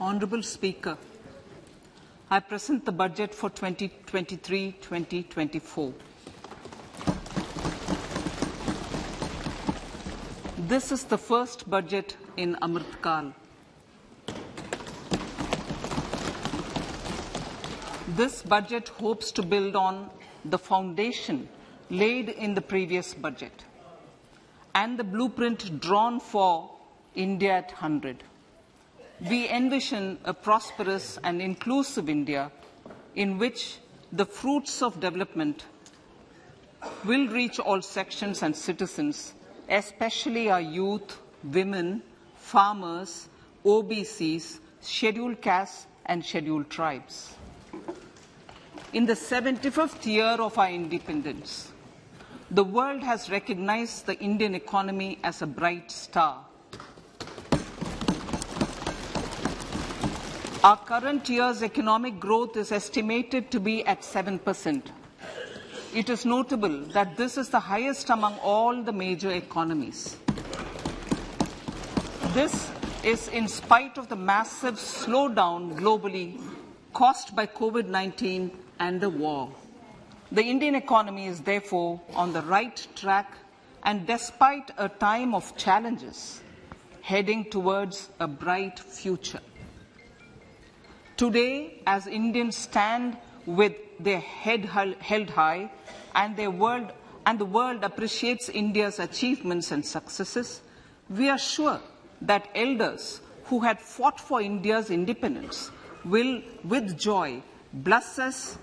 Honourable Speaker, I present the budget for 2023-2024. This is the first budget in Amrit Kal. This budget hopes to build on the foundation laid in the previous budget and the blueprint drawn for India at 100. We envision a prosperous and inclusive India in which the fruits of development will reach all sections and citizens, especially our youth, women, farmers, OBCs, scheduled castes and scheduled tribes. In the 75th year of our independence, the world has recognized the Indian economy as a bright star. Our current year's economic growth is estimated to be at 7%. It is notable that this is the highest among all the major economies. This is in spite of the massive slowdown globally caused by COVID-19 and the war. The Indian economy is therefore on the right track and despite a time of challenges, heading towards a bright future. Today, as Indians stand with their head held high and the world appreciates India's achievements and successes, we are sure that elders who had fought for India's independence will, with joy, bless us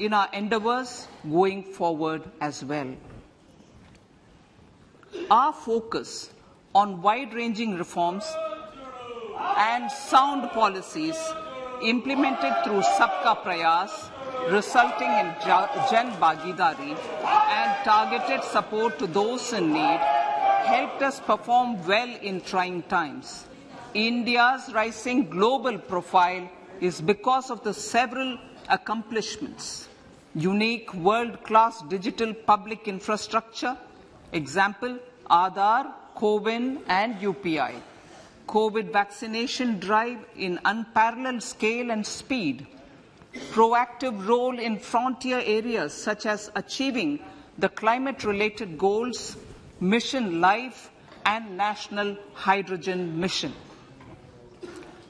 in our endeavours going forward as well. Our focus on wide-ranging reforms and sound policies implemented through Sabka Prayas, resulting in Jan Bhagidari and targeted support to those in need, helped us perform well in trying times. India's rising global profile is because of the several accomplishments: unique world-class digital public infrastructure, example, Aadhaar, CoWIN and UPI, COVID vaccination drive in unparalleled scale and speed, proactive role in frontier areas such as achieving the climate-related goals, Mission Life and National Hydrogen Mission.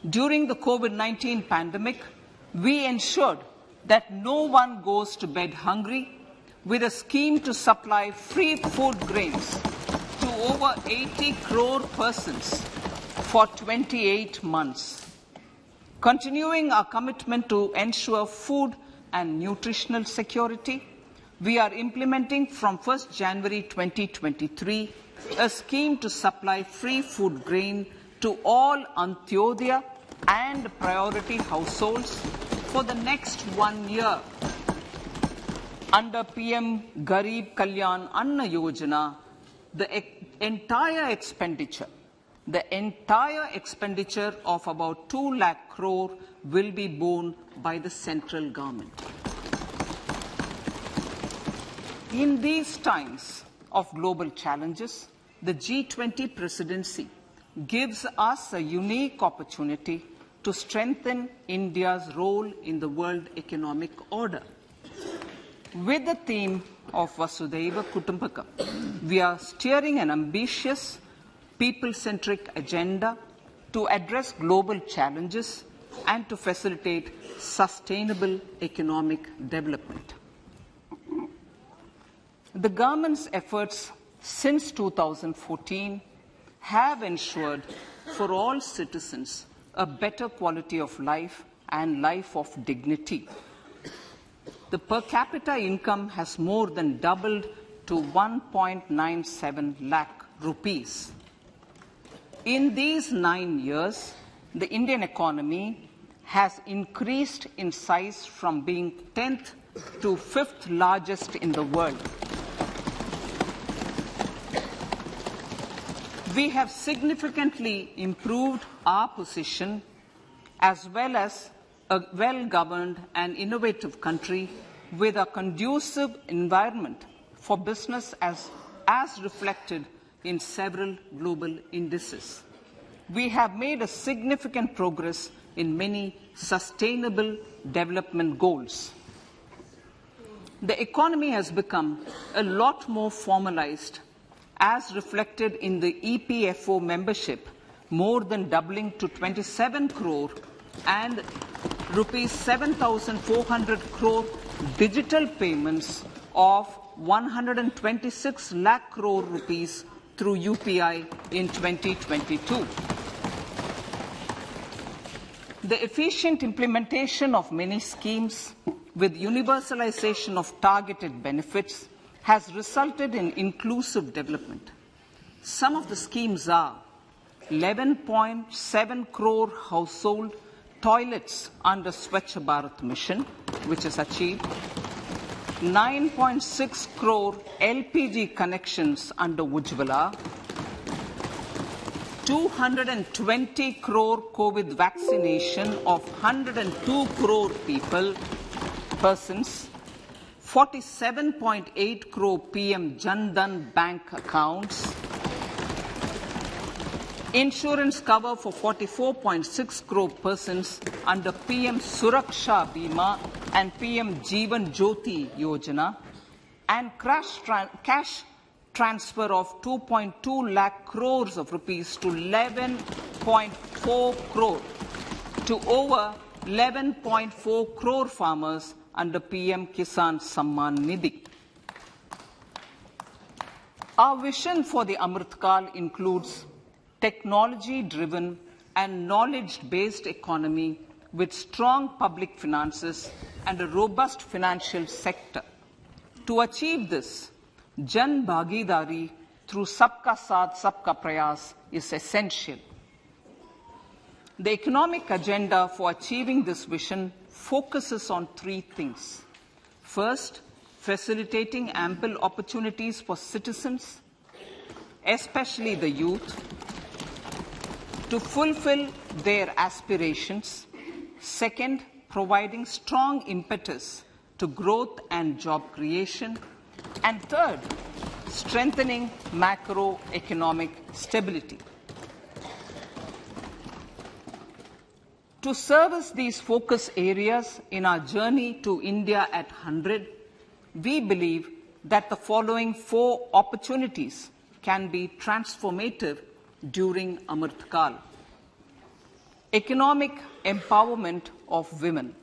During the COVID-19 pandemic, we ensured that no one goes to bed hungry with a scheme to supply free food grains to over 80 crore persons for 28 months. Continuing our commitment to ensure food and nutritional security, we are implementing from 1st January 2023 a scheme to supply free food grain to all Antyodaya and priority households for the next 1 year. Under PM Garib Kalyan Anna Yojana, the entire expenditure of about 2 lakh crore will be borne by the central government. In these times of global challenges, the G20 presidency gives us a unique opportunity to strengthen India's role in the world economic order. With the theme of Vasudhaiva Kutumbakam, we are steering an ambitious, people-centric agenda to address global challenges and to facilitate sustainable economic development. The government's efforts since 2014 have ensured for all citizens a better quality of life and life of dignity. The per capita income has more than doubled to 1.97 lakh rupees. In these 9 years, the Indian economy has increased in size from being 10th to 5th largest in the world. We have significantly improved our position as well as a well-governed and innovative country with a conducive environment for business as reflected in several global indices. we have made a significant progress in many sustainable development goals. The economy has become a lot more formalized, as reflected in the EPFO membership, more than doubling to 27 crore, and rupees 7,400 crore digital payments of 126 lakh crore rupees through UPI in 2022. The efficient implementation of many schemes with universalization of targeted benefits has resulted in inclusive development. Some of the schemes are 11.7 crore household toilets under Swachh Bharat mission, which is achieved, 9.6 crore LPG connections under Ujjwala, 220 crore COVID vaccination of 102 crore persons, 47.8 crore PM Jan Dhan bank accounts, insurance cover for 44.6 crore persons under PM Suraksha Bima and PM Jeevan Jyoti Yojana, and cash transfer of 2.2 lakh crores of rupees to 11.4 crore to over 11.4 crore farmers under PM Kisan Samman Nidhi. Our vision for the Amritkal includes technology-driven and knowledge-based economy with strong public finances and a robust financial sector. To achieve this, Jan Bhagidari through Sabka Saath, Sabka Prayas is essential. The economic agenda for achieving this vision focuses on three things. First, facilitating ample opportunities for citizens, especially the youth, to fulfill their aspirations. Second, providing strong impetus to growth and job creation. And third, strengthening macroeconomic stability. To service these focus areas in our journey to India at 100, we believe that the following four opportunities can be transformative during Amritkal. Economic empowerment of women.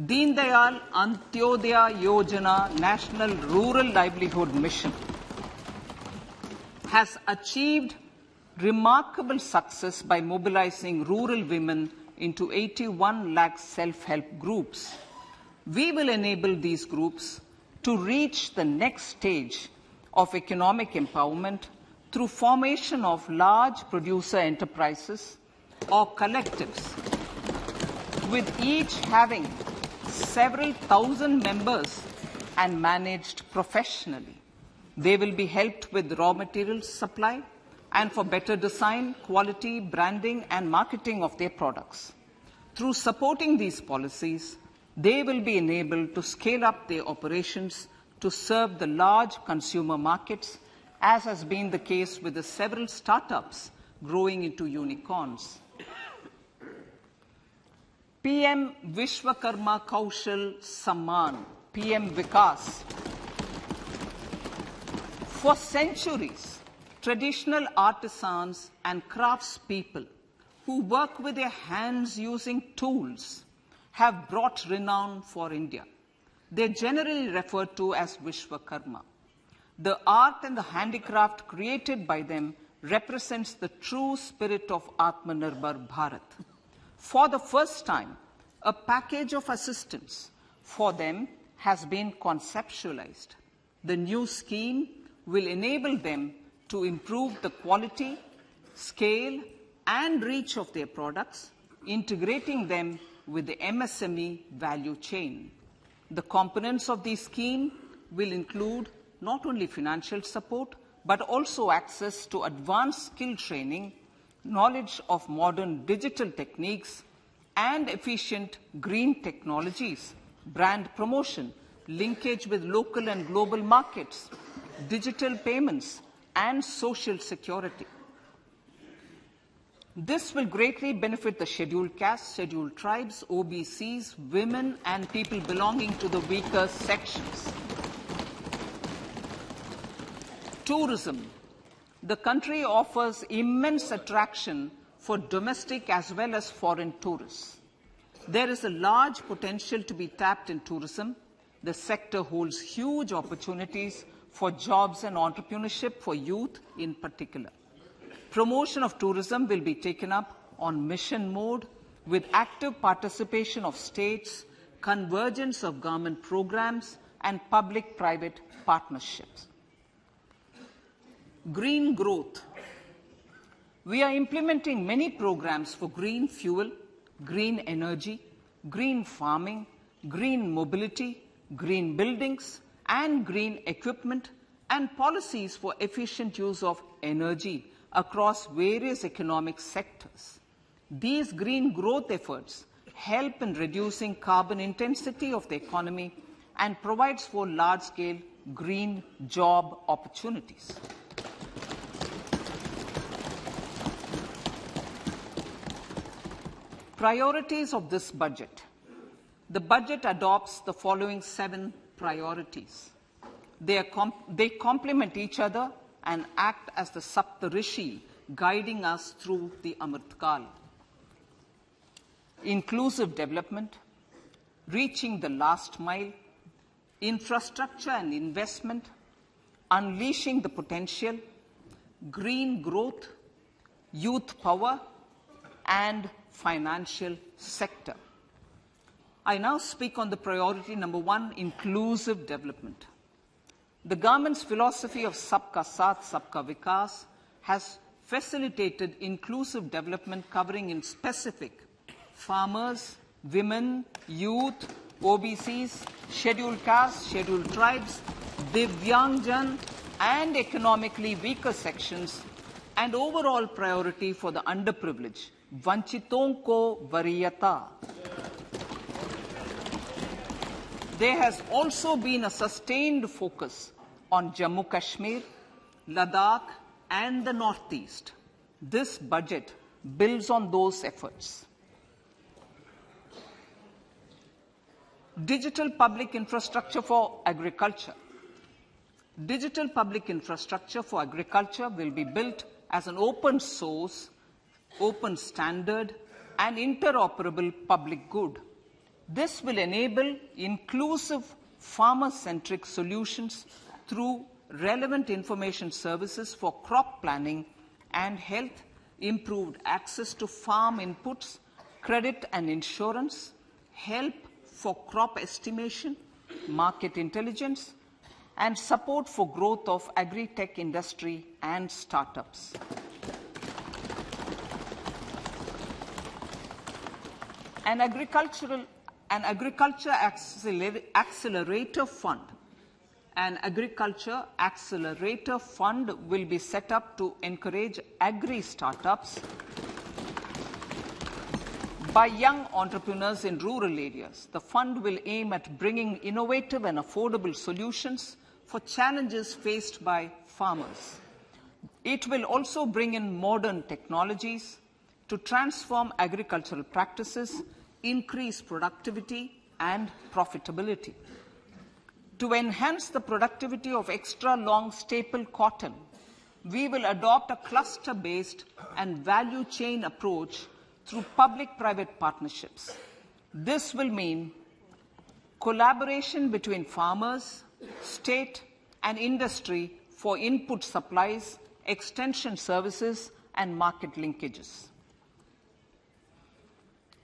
Deen Dayal Antyodaya Yojana National Rural Livelihood Mission has achieved remarkable success by mobilizing rural women into 81 lakh self-help groups. We will enable these groups to reach the next stage of economic empowerment through formation of large producer enterprises or collectives, with each having several thousand members and managed professionally. They will be helped with raw materials supply and for better design, quality, branding and marketing of their products. Through supporting these policies, they will be enabled to scale up their operations to serve the large consumer markets, as has been the case with the several startups growing into unicorns. PM Vishwakarma Kaushal Samman, PM Vikas. For centuries, traditional artisans and craftspeople who work with their hands using tools have brought renown for India. They are generally referred to as Vishwakarma. The art and the handicraft created by them represents the true spirit of Atmanirbhar Bharat. For the first time, a package of assistance for them has been conceptualized. The new scheme will enable them to improve the quality, scale, and reach of their products, integrating them with the MSME value chain. The components of this scheme will include not only financial support, but also access to advanced skill training, knowledge of modern digital techniques, and efficient green technologies, brand promotion, linkage with local and global markets, digital payments, and social security. This will greatly benefit the scheduled castes, scheduled tribes, OBCs, women, and people belonging to the weaker sections. Tourism. The country offers immense attraction for domestic as well as foreign tourists. There is a large potential to be tapped in tourism. The sector holds huge opportunities for jobs and entrepreneurship for youth in particular. Promotion of tourism will be taken up on mission mode with active participation of states, convergence of government programs, and public-private partnerships. Green growth. We are implementing many programs for green fuel, green energy, green farming, green mobility, green buildings, and green equipment, and policies for efficient use of energy across various economic sectors. These green growth efforts help in reducing carbon intensity of the economy and provides for large-scale green job opportunities. Priorities of this budget. The budget adopts the following 7 priorities. They complement each other and act as the Saptarishi guiding us through the Amritkal. Inclusive development, reaching the last mile, infrastructure and investment, unleashing the potential, green growth, youth power, and financial sector. I now speak on the priority number 1, inclusive development. The government's philosophy of Sabka Saath, Sabka Vikas has facilitated inclusive development covering in specific farmers, women, youth, OBCs, scheduled castes, scheduled tribes, Divyangjan, and economically weaker sections, and overall priority for the underprivileged. Vanchiton ko variyata. There has also been a sustained focus on Jammu Kashmir, Ladakh, and the Northeast. This budget builds on those efforts. Digital public infrastructure for agriculture. Digital public infrastructure for agriculture will be built as an open source, open standard, and interoperable public good. This will enable inclusive farmer-centric solutions through relevant information services for crop planning and health, improved access to farm inputs, credit and insurance, help for crop estimation, market intelligence, and support for growth of agri-tech industry and startups. An agriculture accelerator fund. An agriculture accelerator fund will be set up to encourage agri-startups by young entrepreneurs in rural areas. The fund will aim at bringing innovative and affordable solutions for challenges faced by farmers. It will also bring in modern technologies to transform agricultural practices, increase productivity and profitability. To enhance the productivity of extra long staple cotton, we will adopt a cluster-based and value chain approach through public-private partnerships. This will mean collaboration between farmers, state, and industry for input supplies, extension services, and market linkages.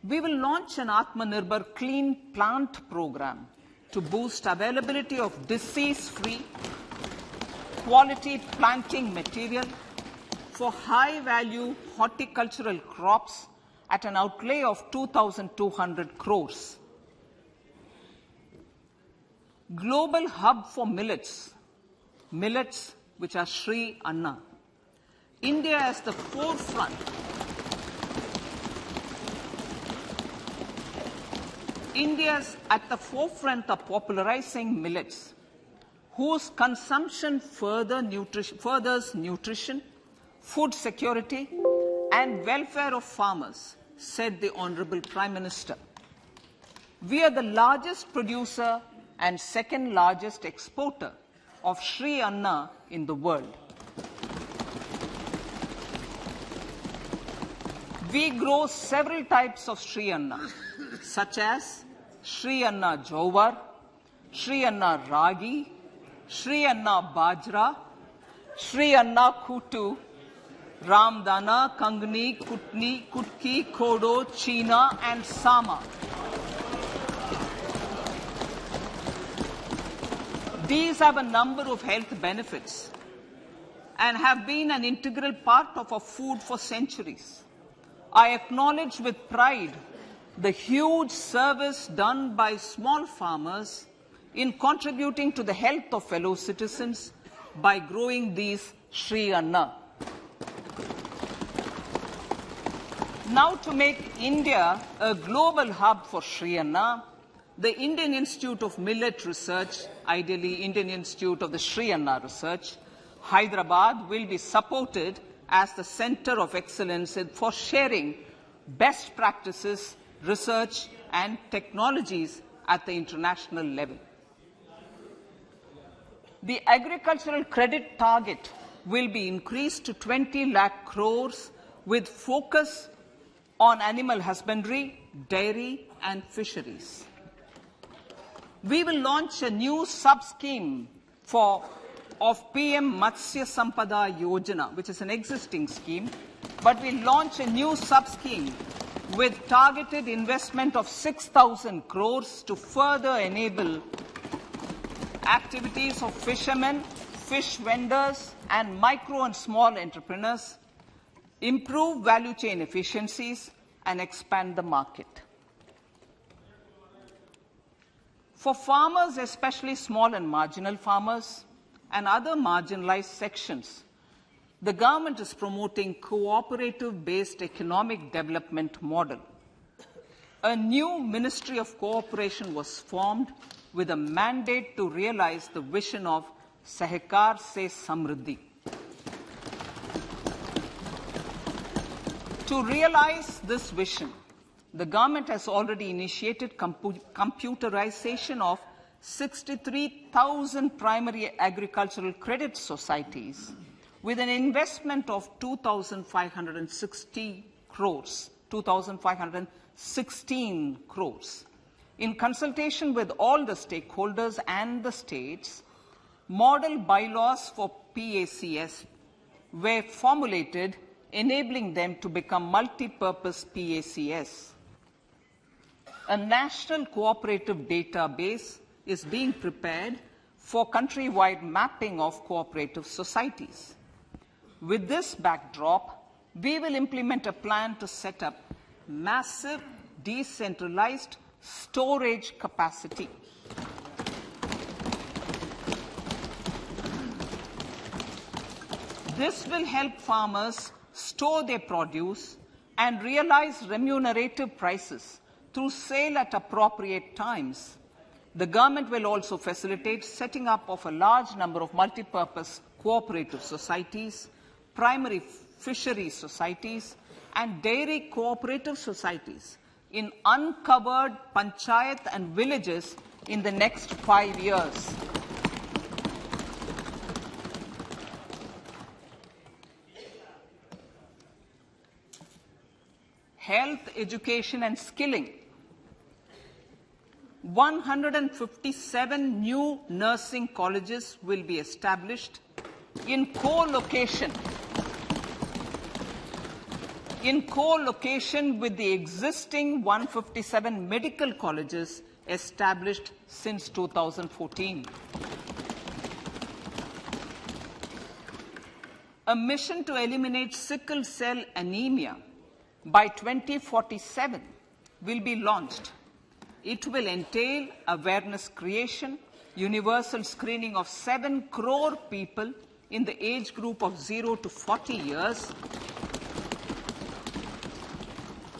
We will launch an Atmanirbhar Clean Plant program to boost availability of disease-free, quality planting material for high-value horticultural crops at an outlay of 2,200 crores. Global hub for millets, which are Sri Anna. India is the forefront. India is at the forefront of popularizing millets, whose consumption furthers nutrition, food security, and welfare of farmers, said the Honorable Prime Minister. We are the largest producer and second largest exporter of Sri Anna in the world. We grow several types of Sri Anna, such as Sri Anna Jowar, Sri Anna Ragi, Sri Anna Bajra, Sri Anna Kutu, Ramdana, Kangni, Kutni, Kutki, Kodo, China, and Sama. These have a number of health benefits and have been an integral part of our food for centuries. I acknowledge with pride the huge service done by small farmers in contributing to the health of fellow citizens by growing these Sri Anna. Now, to make India a global hub for Sri Anna, the Indian Institute of Millet Research, ideally Indian Institute of the Sri Anna Research, Hyderabad, will be supported as the center of excellence for sharing best practices, research, and technologies at the international level. The agricultural credit target will be increased to 20 lakh crores with focus on animal husbandry, dairy, and fisheries. We will launch a new sub-scheme of PM Matsya Sampada Yojana, which is an existing scheme, but we'll launch a new sub-scheme with targeted investment of 6,000 crores to further enable activities of fishermen, fish vendors, and micro and small entrepreneurs, improve value chain efficiencies, and expand the market. For farmers, especially small and marginal farmers and other marginalized sections, the government is promoting cooperative-based economic development model. A new Ministry of Cooperation was formed with a mandate to realize the vision of Sahakar Se Samriddhi. To realize this vision, the government has already initiated computerization of 63,000 primary agricultural credit societies with an investment of 2,560 crores, 2,516 crores. In consultation with all the stakeholders and the states, model bylaws for PACS were formulated, enabling them to become multi-purpose PACS. A national cooperative database is being prepared for countrywide mapping of cooperative societies. With this backdrop, we will implement a plan to set up massive decentralized storage capacity. This will help farmers store their produce and realize remunerative prices through sale at appropriate times. The government will also facilitate setting up of a large number of multi-purpose cooperative societies, primary fishery societies, and dairy cooperative societies in uncovered panchayat and villages in the next 5 years. Health, education, and skilling. 157 new nursing colleges will be established in co-location with the existing 157 medical colleges established since 2014. A mission to eliminate sickle cell anemia by 2047 will be launched. It will entail awareness creation, universal screening of 7 crore people in the age group of 0 to 40 years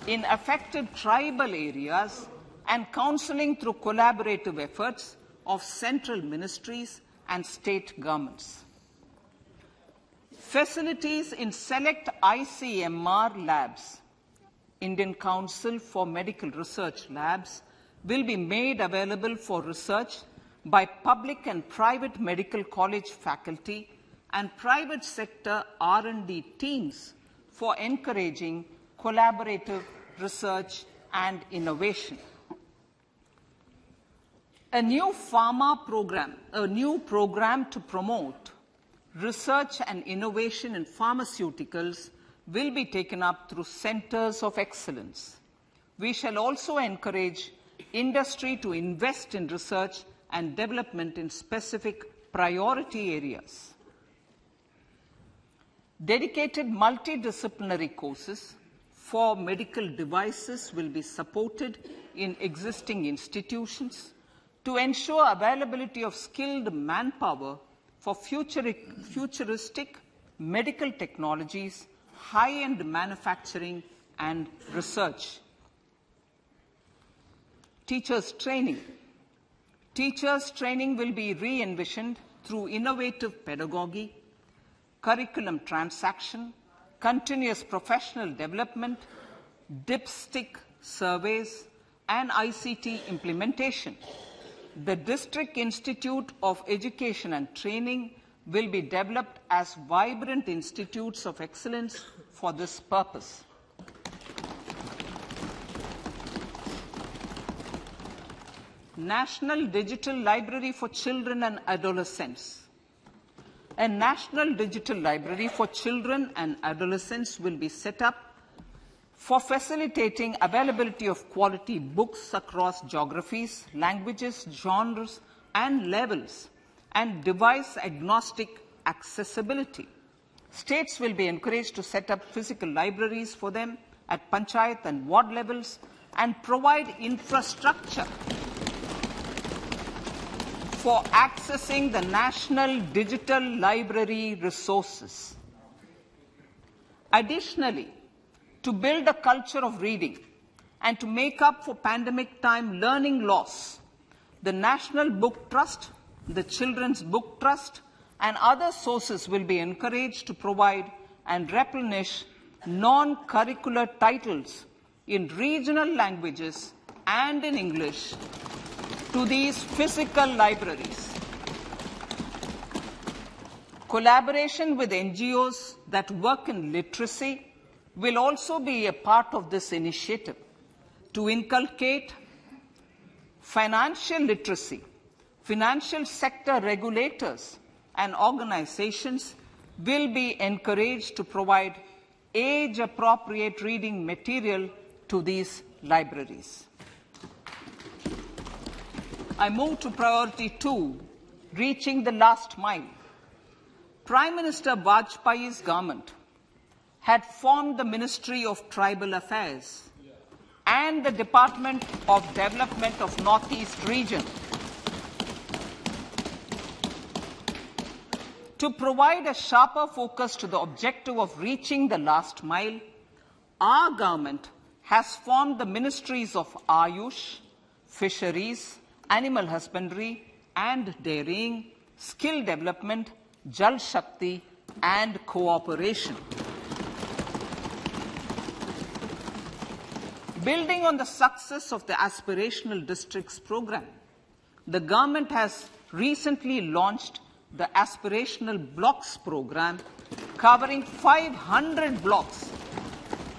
in affected tribal areas, and counseling through collaborative efforts of central ministries and state governments. Facilities in select ICMR labs, Indian Council for Medical Research Labs, will be made available for research by public and private medical college faculty and private sector R&D teams for encouraging collaborative research and innovation. A new program to promote research and innovation in pharmaceuticals will be taken up through centers of excellence. We shall also encourage industry to invest in research and development in specific priority areas. Dedicated multidisciplinary courses for medical devices will be supported in existing institutions to ensure availability of skilled manpower for futuristic medical technologies, high-end manufacturing, and research. Teachers' training. Teachers' training will be re-envisioned through innovative pedagogy, curriculum transaction, continuous professional development, dipstick surveys, and ICT implementation. The District Institute of Education and Training will be developed as vibrant institutes of excellence for this purpose. National Digital Library for Children and Adolescents. A National Digital Library for Children and Adolescents will be set up for facilitating availability of quality books across geographies, languages, genres, and levels, and device-agnostic accessibility. States will be encouraged to set up physical libraries for them at panchayat and ward levels and provide infrastructure for accessing the national digital library resources. Additionally, to build a culture of reading and to make up for pandemic time learning loss, the National Book Trust, the Children's Book Trust, and other sources will be encouraged to provide and replenish non-curricular titles in regional languages and in English to these physical libraries. Collaboration with NGOs that work in literacy will also be a part of this initiative to inculcate financial literacy. Financial sector regulators and organizations will be encouraged to provide age-appropriate reading material to these libraries. I move to priority 2, reaching the last mile. Prime Minister Vajpayee's government had formed the Ministry of Tribal Affairs and the Department of Development of Northeast Region to provide a sharper focus to the objective of reaching the last mile. Our government has formed the Ministries of Ayush, Fisheries, Animal Husbandry and Dairying, Skill Development, Jal Shakti and Cooperation. Building on the success of the Aspirational Districts program, the government has recently launched the Aspirational Blocks program, covering 500 blocks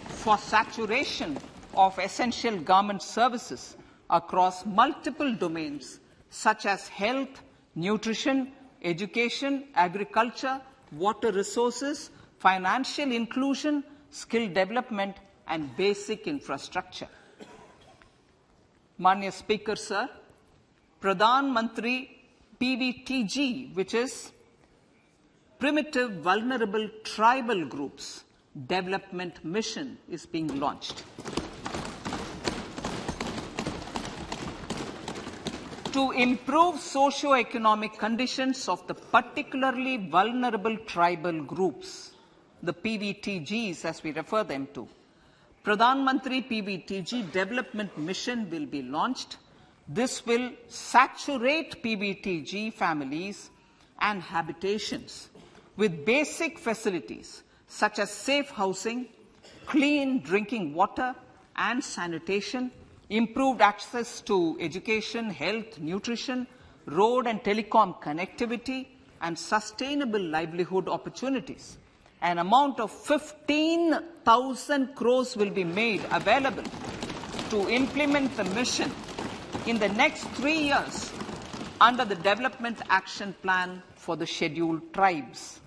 for saturation of essential government services across multiple domains such as health, nutrition, education, agriculture, water resources, financial inclusion, skill development, and basic infrastructure. Manya Speaker, Sir, Pradhan Mantri PVTG, which is Primitive Vulnerable Tribal Groups Development Mission, is being launched. To improve socio-economic conditions of the particularly vulnerable tribal groups, the PVTGs as we refer them to, Pradhan Mantri PVTG Development Mission will be launched. This will saturate PVTG families and habitations with basic facilities such as safe housing, clean drinking water and sanitation, improved access to education, health, nutrition, road and telecom connectivity, and sustainable livelihood opportunities. An amount of 15,000 crores will be made available to implement the mission in the next 3 years under the Development Action Plan for the Scheduled Tribes.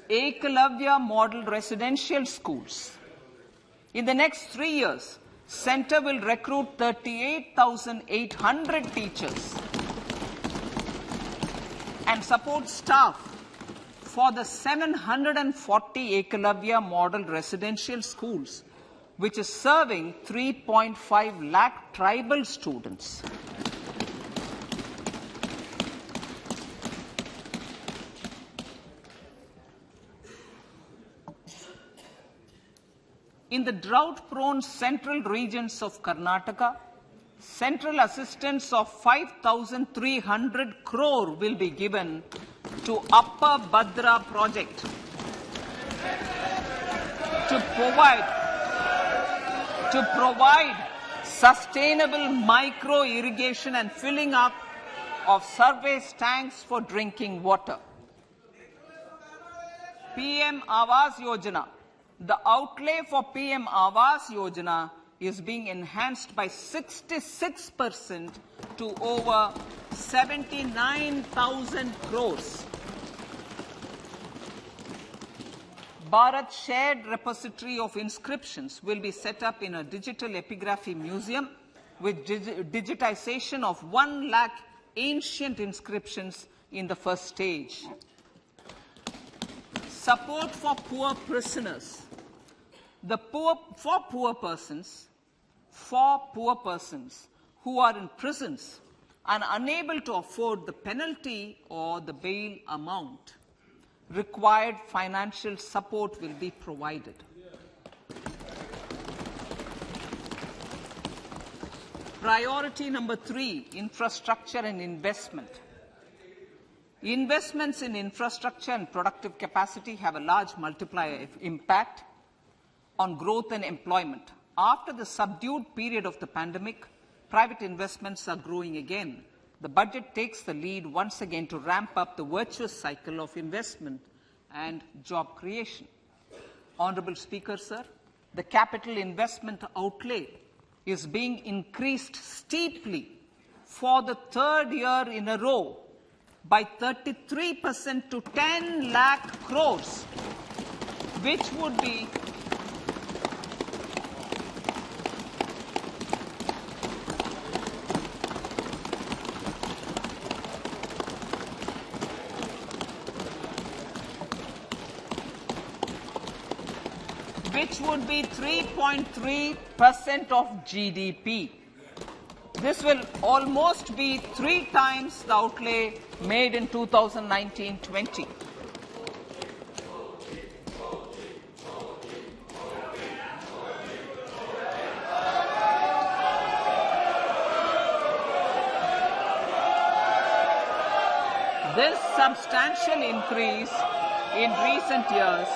Ekalavya Model Residential Schools. In the next 3 years, Centre will recruit 38,800 teachers and support staff for the 740 Ekalavya Model Residential Schools, which is serving 3.5 lakh tribal students. In the drought-prone central regions of Karnataka, central assistance of 5,300 crore will be given to Upper Bhadra project to provide sustainable micro-irrigation and filling up of surface tanks for drinking water. PM Awas Yojana. The outlay for PM Awas Yojana is being enhanced by 66% to over 79,000 crores. Bharat Shared Repository of Inscriptions will be set up in a digital epigraphy museum with digitization of 1 lakh ancient inscriptions in the first stage. Support for poor prisoners. For poor persons who are in prisons and unable to afford the penalty or the bail amount, required financial support will be provided. Priority number 3, infrastructure and investment. Investments in infrastructure and productive capacity have a large multiplier impact on growth and employment. After the subdued period of the pandemic, private investments are growing again. The budget takes the lead once again to ramp up the virtuous cycle of investment and job creation. Honorable Speaker, sir, the capital investment outlay is being increased steeply for the 3rd year in a row by 33% to 10 lakh crores, which would be which would be 3.3% of GDP. This will almost be 3 times the outlay made in 2019-20. This substantial increase in recent years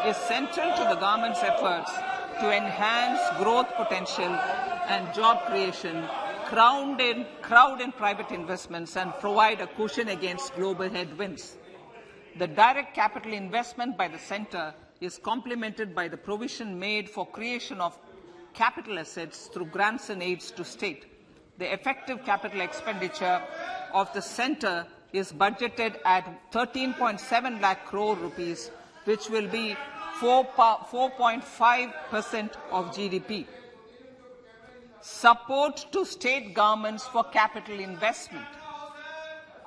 is central to the government's efforts to enhance growth potential and job creation, crowd in private investments, and provide a cushion against global headwinds. The direct capital investment by the centre is complemented by the provision made for creation of capital assets through grants and aids to state. The effective capital expenditure of the centre is budgeted at 13.7 lakh crore rupees, which will be 4.5% of GDP. Support to state governments for capital investment.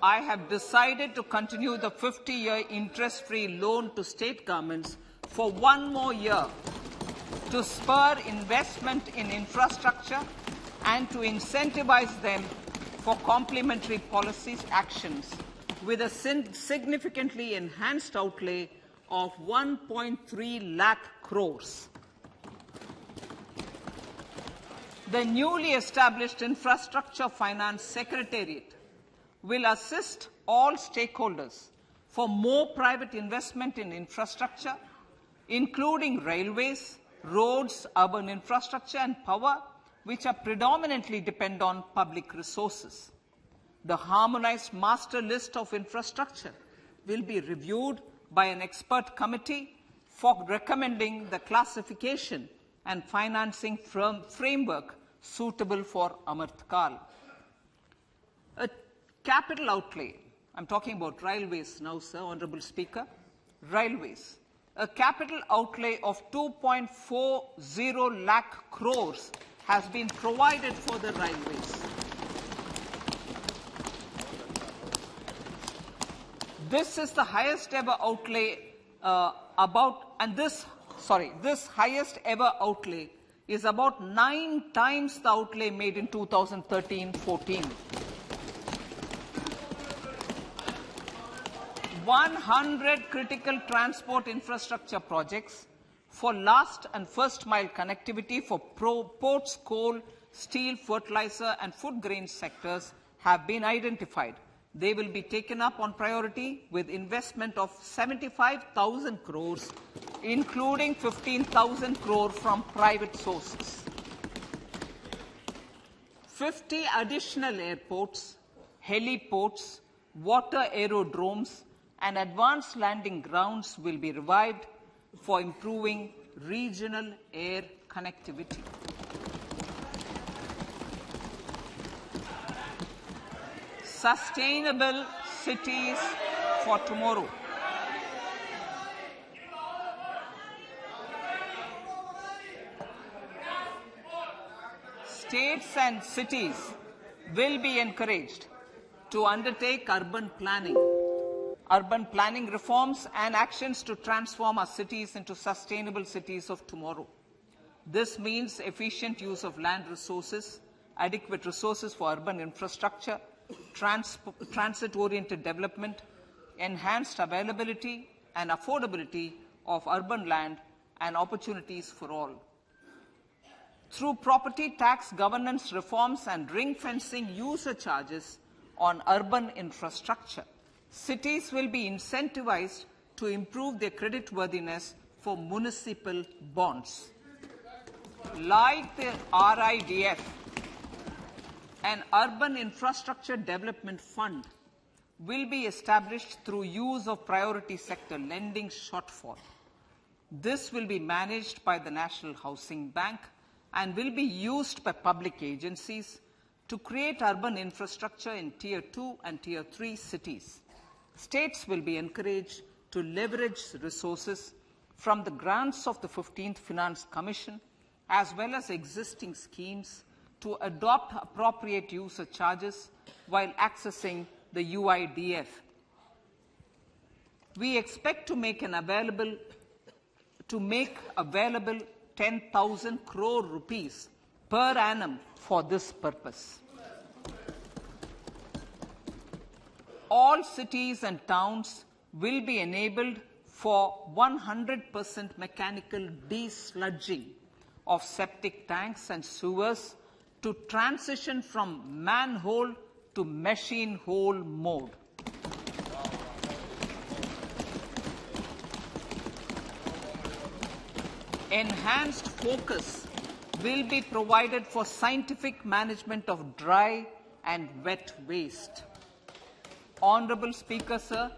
I have decided to continue the 50-year interest-free loan to state governments for 1 more year to spur investment in infrastructure and to incentivize them for complementary policies actions with a significantly enhanced outlay of 1.3 lakh crores. The newly established Infrastructure Finance Secretariat will assist all stakeholders for more private investment in infrastructure, including railways, roads, urban infrastructure and power, which are predominantly depend on public resources. The harmonized master list of infrastructure will be reviewed by an expert committee for recommending the classification and financing framework suitable for Amrit Kal. A capital outlay, I'm talking about railways now, sir, Honorable Speaker, railways. A capital outlay of 2.40 lakh crores has been provided for the railways. This is the highest ever outlay this highest ever outlay is about 9 times the outlay made in 2013-14. 100 critical transport infrastructure projects for last and first mile connectivity for ports, coal, steel, fertilizer and food grain sectors have been identified. They will be taken up on priority with investment of 75,000 crores, including 15,000 crore from private sources. 50 additional airports, heliports, water aerodromes, and advanced landing grounds will be revived for improving regional air connectivity. Sustainable cities for tomorrow. States and cities will be encouraged to undertake urban planning reforms and actions to transform our cities into sustainable cities of tomorrow. This means efficient use of land resources, adequate resources for urban infrastructure, transit-oriented development, enhanced availability and affordability of urban land and opportunities for all. Through property tax governance reforms and ring-fencing user charges on urban infrastructure, cities will be incentivized to improve their creditworthiness for municipal bonds. Like the RIDF, an Urban Infrastructure Development Fund will be established through use of priority sector lending shortfall. This will be managed by the National Housing Bank and will be used by public agencies to create urban infrastructure in Tier 2 and Tier 3 cities. States will be encouraged to leverage resources from the grants of the 15th Finance Commission as well as existing schemes to adopt appropriate user charges while accessing the UIDF. We expect to make available 10,000 crore rupees per annum for this purpose. All cities and towns will be enabled for 100% mechanical desludging of septic tanks and sewers to transition from manhole to machine hole mode. Enhanced focus will be provided for scientific management of dry and wet waste. Honorable Speaker, sir,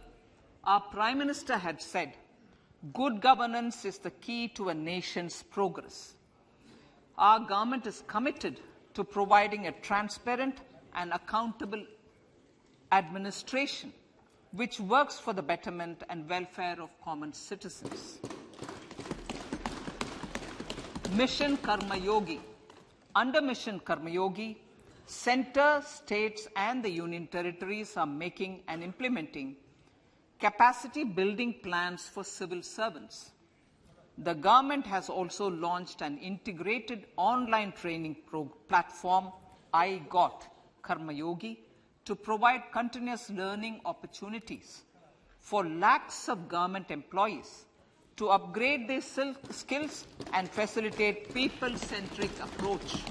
our Prime Minister had said, good governance is the key to a nation's progress. Our government is committed to providing a transparent and accountable administration which works for the betterment and welfare of common citizens. Mission Karma Yogi. Under Mission Karma Yogi, centre, states and the union territories are making and implementing capacity building plans for civil servants. The government has also launched an integrated online training platform, I Got Karma Yogi, to provide continuous learning opportunities for lakhs of government employees to upgrade their skills and facilitate people-centric approach.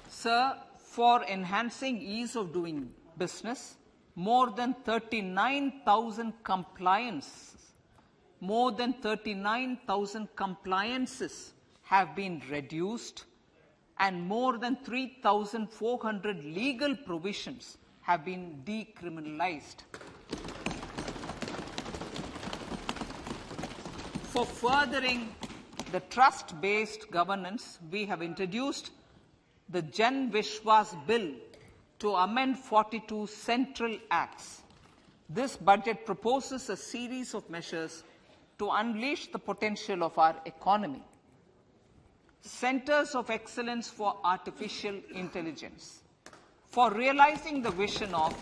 Sir, for enhancing ease of doing business, more than 39,000 compliances have been reduced, and more than 3,400 legal provisions have been decriminalized. For furthering the trust-based governance, we have introduced the Jan Vishwas Bill to amend 42 central acts. This budget proposes a series of measures to unleash the potential of our economy. Centers of Excellence for Artificial Intelligence. For realizing the vision of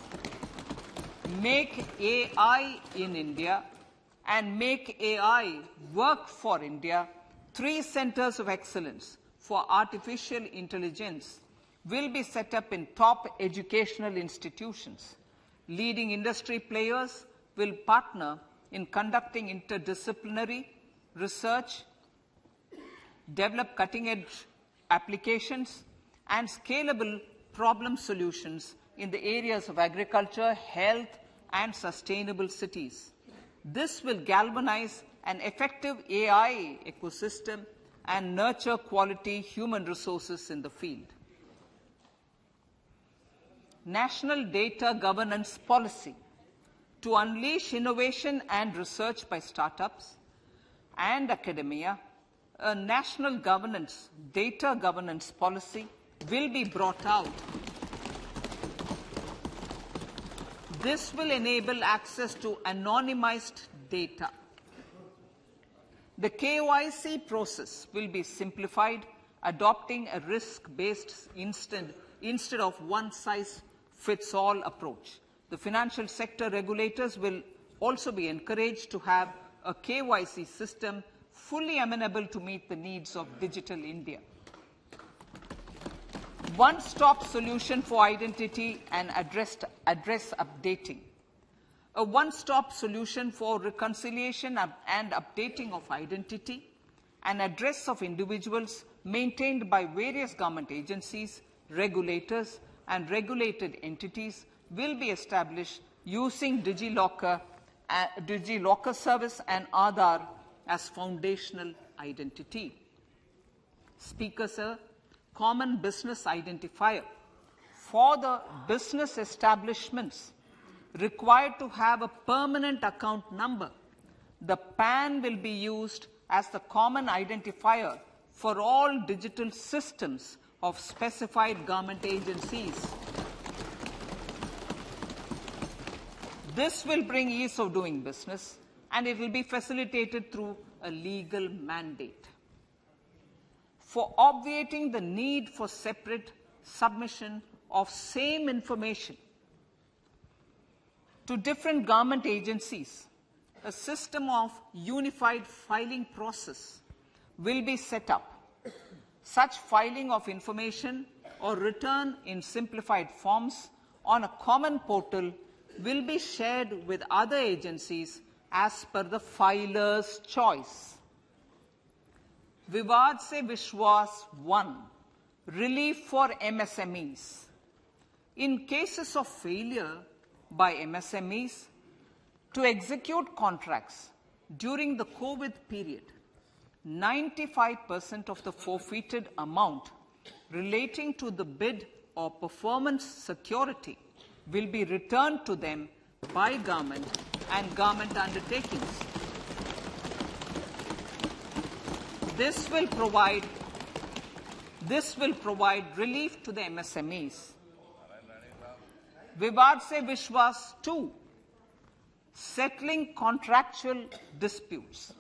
Make AI in India and Make AI Work for India, 3 centers of excellence for artificial intelligence will be set up in top educational institutions. Leading industry players will partner in conducting interdisciplinary research, develop cutting-edge applications, and scalable problem solutions in the areas of agriculture, health, and sustainable cities. This will galvanize an effective AI ecosystem and nurture quality human resources in the field. National Data Governance Policy. To unleash innovation and research by startups and academia, a national data governance policy will be brought out. This will enable access to anonymized data. The KYC process will be simplified, adopting a risk-based instead of one-size-fits-all approach. The financial sector regulators will also be encouraged to have a KYC system fully amenable to meet the needs of digital India. One-stop solution for identity and address updating. A one-stop solution for reconciliation and updating of identity and address of individuals maintained by various government agencies, regulators, and regulated entities will be established using DigiLocker service and Aadhaar as foundational identity. Speaker, sir, common business identifier. For the business establishments required to have a permanent account number, the PAN will be used as the common identifier for all digital systems of specified government agencies. This will bring ease of doing business, and it will be facilitated through a legal mandate. For obviating the need for separate submission of same information to different government agencies, a system of unified filing process will be set up. Such filing of information or return in simplified forms on a common portal will be shared with other agencies as per the filer's choice. Vivad Se Vishwas 1. Relief for MSMEs. In cases of failure by MSMEs to execute contracts during the COVID period, 95% of the forfeited amount relating to the bid or performance security will be returned to them by government and government undertakings. This will provide relief to the MSMEs. Vivad Se Vishwas 2. Settling contractual disputes.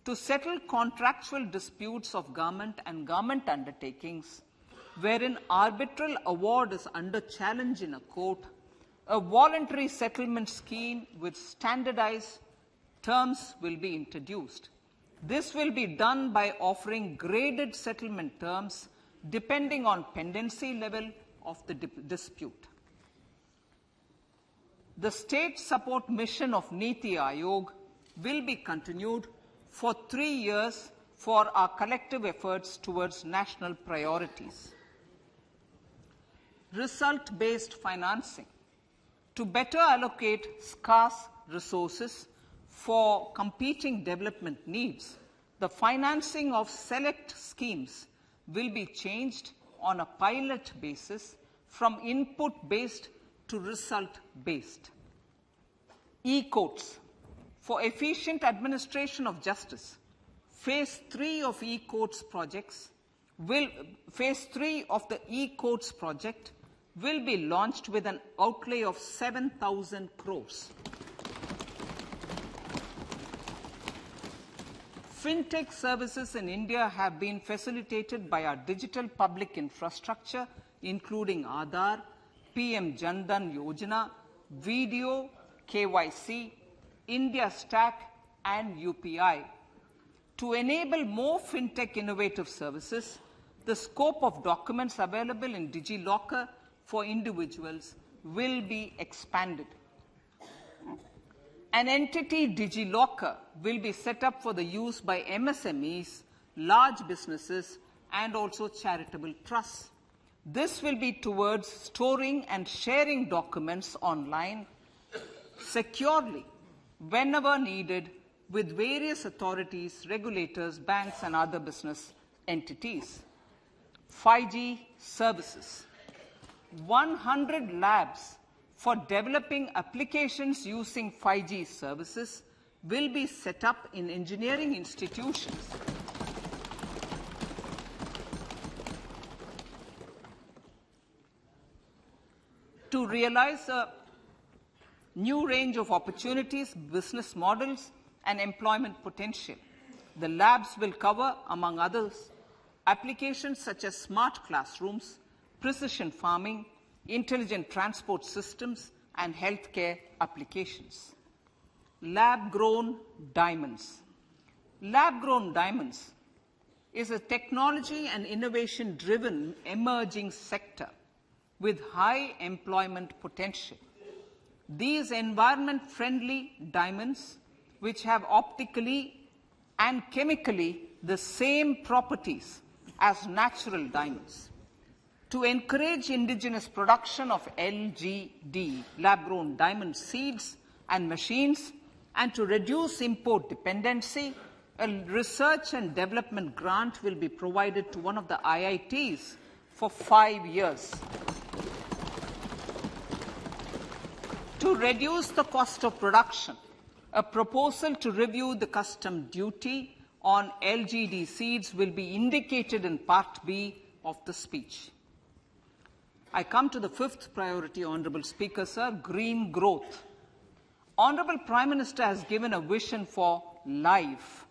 To settle contractual disputes of government and government undertakings, wherein arbitral award is under challenge in a court, a voluntary settlement scheme with standardized terms will be introduced. This will be done by offering graded settlement terms depending on pendency level of the dispute. The state support mission of Niti Aayog will be continued for 3 years for our collective efforts towards national priorities. Result-based financing. to better allocate scarce resources for competing development needs, the financing of select schemes will be changed on a pilot basis from input-based to result-based. E-courts. For efficient administration of justice, Phase 3 of e-courts projects Phase 3 of the e-courts project will be launched with an outlay of 7,000 crores. Fintech services in India have been facilitated by our digital public infrastructure, including Aadhaar, PM Jan Dhan Yojana, Video, KYC, India Stack, and UPI. To enable more fintech innovative services, the scope of documents available in DigiLocker for individuals will be expanded. An entity, DigiLocker, will be set up for the use by MSMEs, large businesses, and also charitable trusts. This will be towards storing and sharing documents online securely whenever needed with various authorities, regulators, banks, and other business entities. 5G services. 100 labs for developing applications using 5G services will be set up in engineering institutions. To realize a new range of opportunities, business models, and employment potential, the labs will cover, among others, applications such as smart classrooms, precision farming, intelligent transport systems, and healthcare applications. Lab-grown diamonds. Lab-grown diamonds is a technology and innovation-driven emerging sector with high employment potential. These environment-friendly diamonds, which have optically and chemically the same properties as natural diamonds. To encourage indigenous production of LGD, lab-grown diamond seeds and machines, and to reduce import dependency, a research and development grant will be provided to one of the IITs for 5 years. To reduce the cost of production, a proposal to review the custom duty on LGD seeds will be indicated in Part B of the speech. I come to the fifth priority, Honourable Speaker, sir, green growth. Honourable Prime Minister has given a vision for life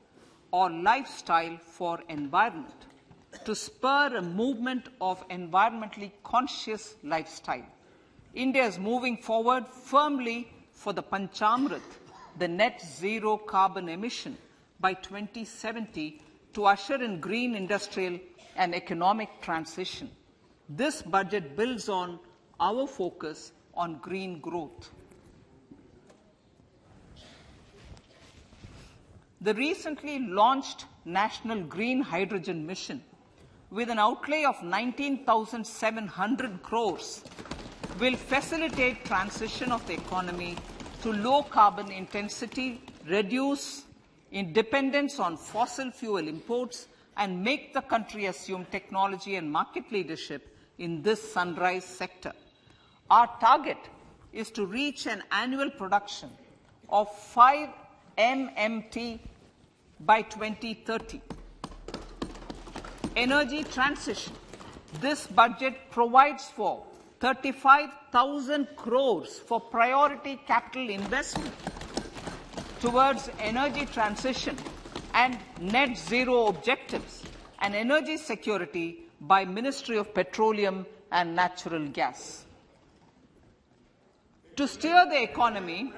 or lifestyle for environment to spur a movement of environmentally conscious lifestyle. India is moving forward firmly for the Panchamrit, the net zero carbon emission by 2070 to usher in green industrial and economic transition. This budget builds on our focus on green growth. The recently launched National Green Hydrogen Mission, with an outlay of 19,700 crores, will facilitate transition of the economy to low carbon intensity, reduce dependence on fossil fuel imports, and make the country assume technology and market leadership in this sunrise sector. Our target is to reach an annual production of 5 MMT by 2030. Energy transition. This budget provides for 35,000 crores for priority capital investment towards energy transition and net zero objectives and energy security by Ministry of Petroleum and Natural Gas. To steer the economy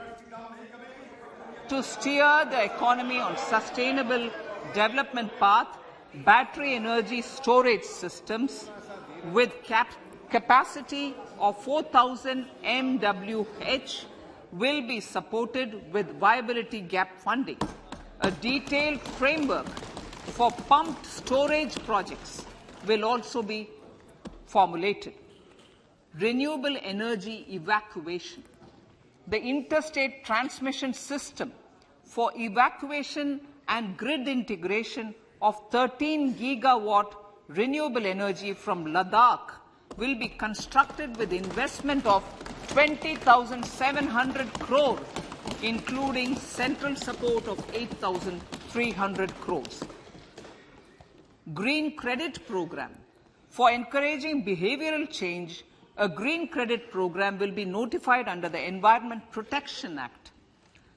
on sustainable development path, battery energy storage systems with capacity of 4,000 MWh will be supported with viability gap funding. A detailed framework for pumped storage projects will also be formulated. Renewable energy evacuation. the interstate transmission system for evacuation and grid integration of 13 gigawatt renewable energy from Ladakh will be constructed with investment of 20,700 crore, including central support of 8,300 crores. Green Credit Program. For encouraging behavioral change, a green credit program will be notified under the Environment Protection Act.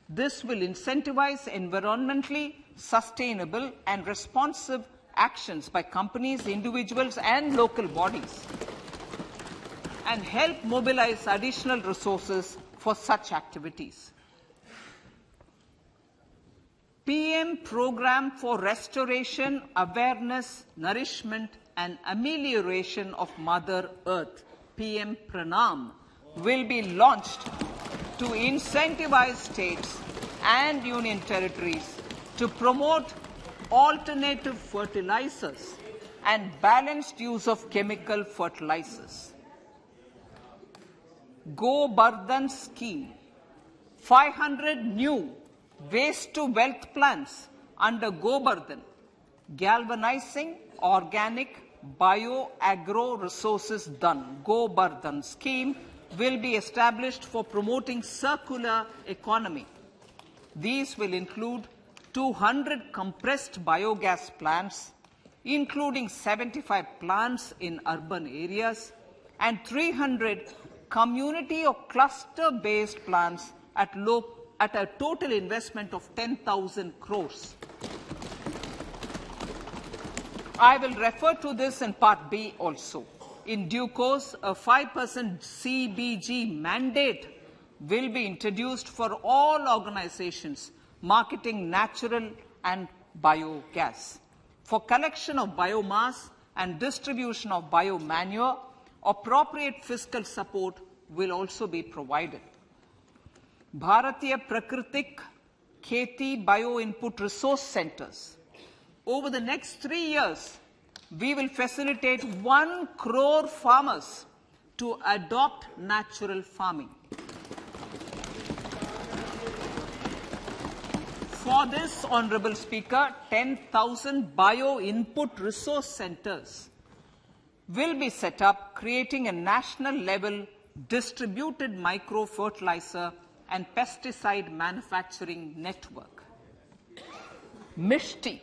This will incentivize environmentally sustainable and responsive actions by companies, individuals, and local bodies, and help mobilize additional resources for such activities. PM Program for Restoration, Awareness, Nourishment, and Amelioration of Mother Earth, PM Pranam, will be launched to incentivize states and union territories to promote alternative fertilizers and balanced use of chemical fertilizers. Go Bardhan Scheme. 500 new waste-to-wealth plants under Go Bardhan, galvanizing organic bio-agro resources done. Go Bardhan scheme will be established for promoting circular economy. These will include 200 compressed biogas plants, including 75 plants in urban areas, and 300 community or cluster-based plants at a total investment of 10,000 crores. I will refer to this in Part B also. In due course, a 5% CBG mandate will be introduced for all organizations marketing natural and biogas. For collection of biomass and distribution of biomanure, appropriate fiscal support will also be provided. Bharatiya Prakritik Kheti Bio-Input Resource Centers. Over the next 3 years, we will facilitate 1 crore farmers to adopt natural farming. For this, Honorable Speaker, 10,000 bio-input resource centers will be set up, creating a national-level distributed micro-fertilizer and pesticide manufacturing network. Mishti.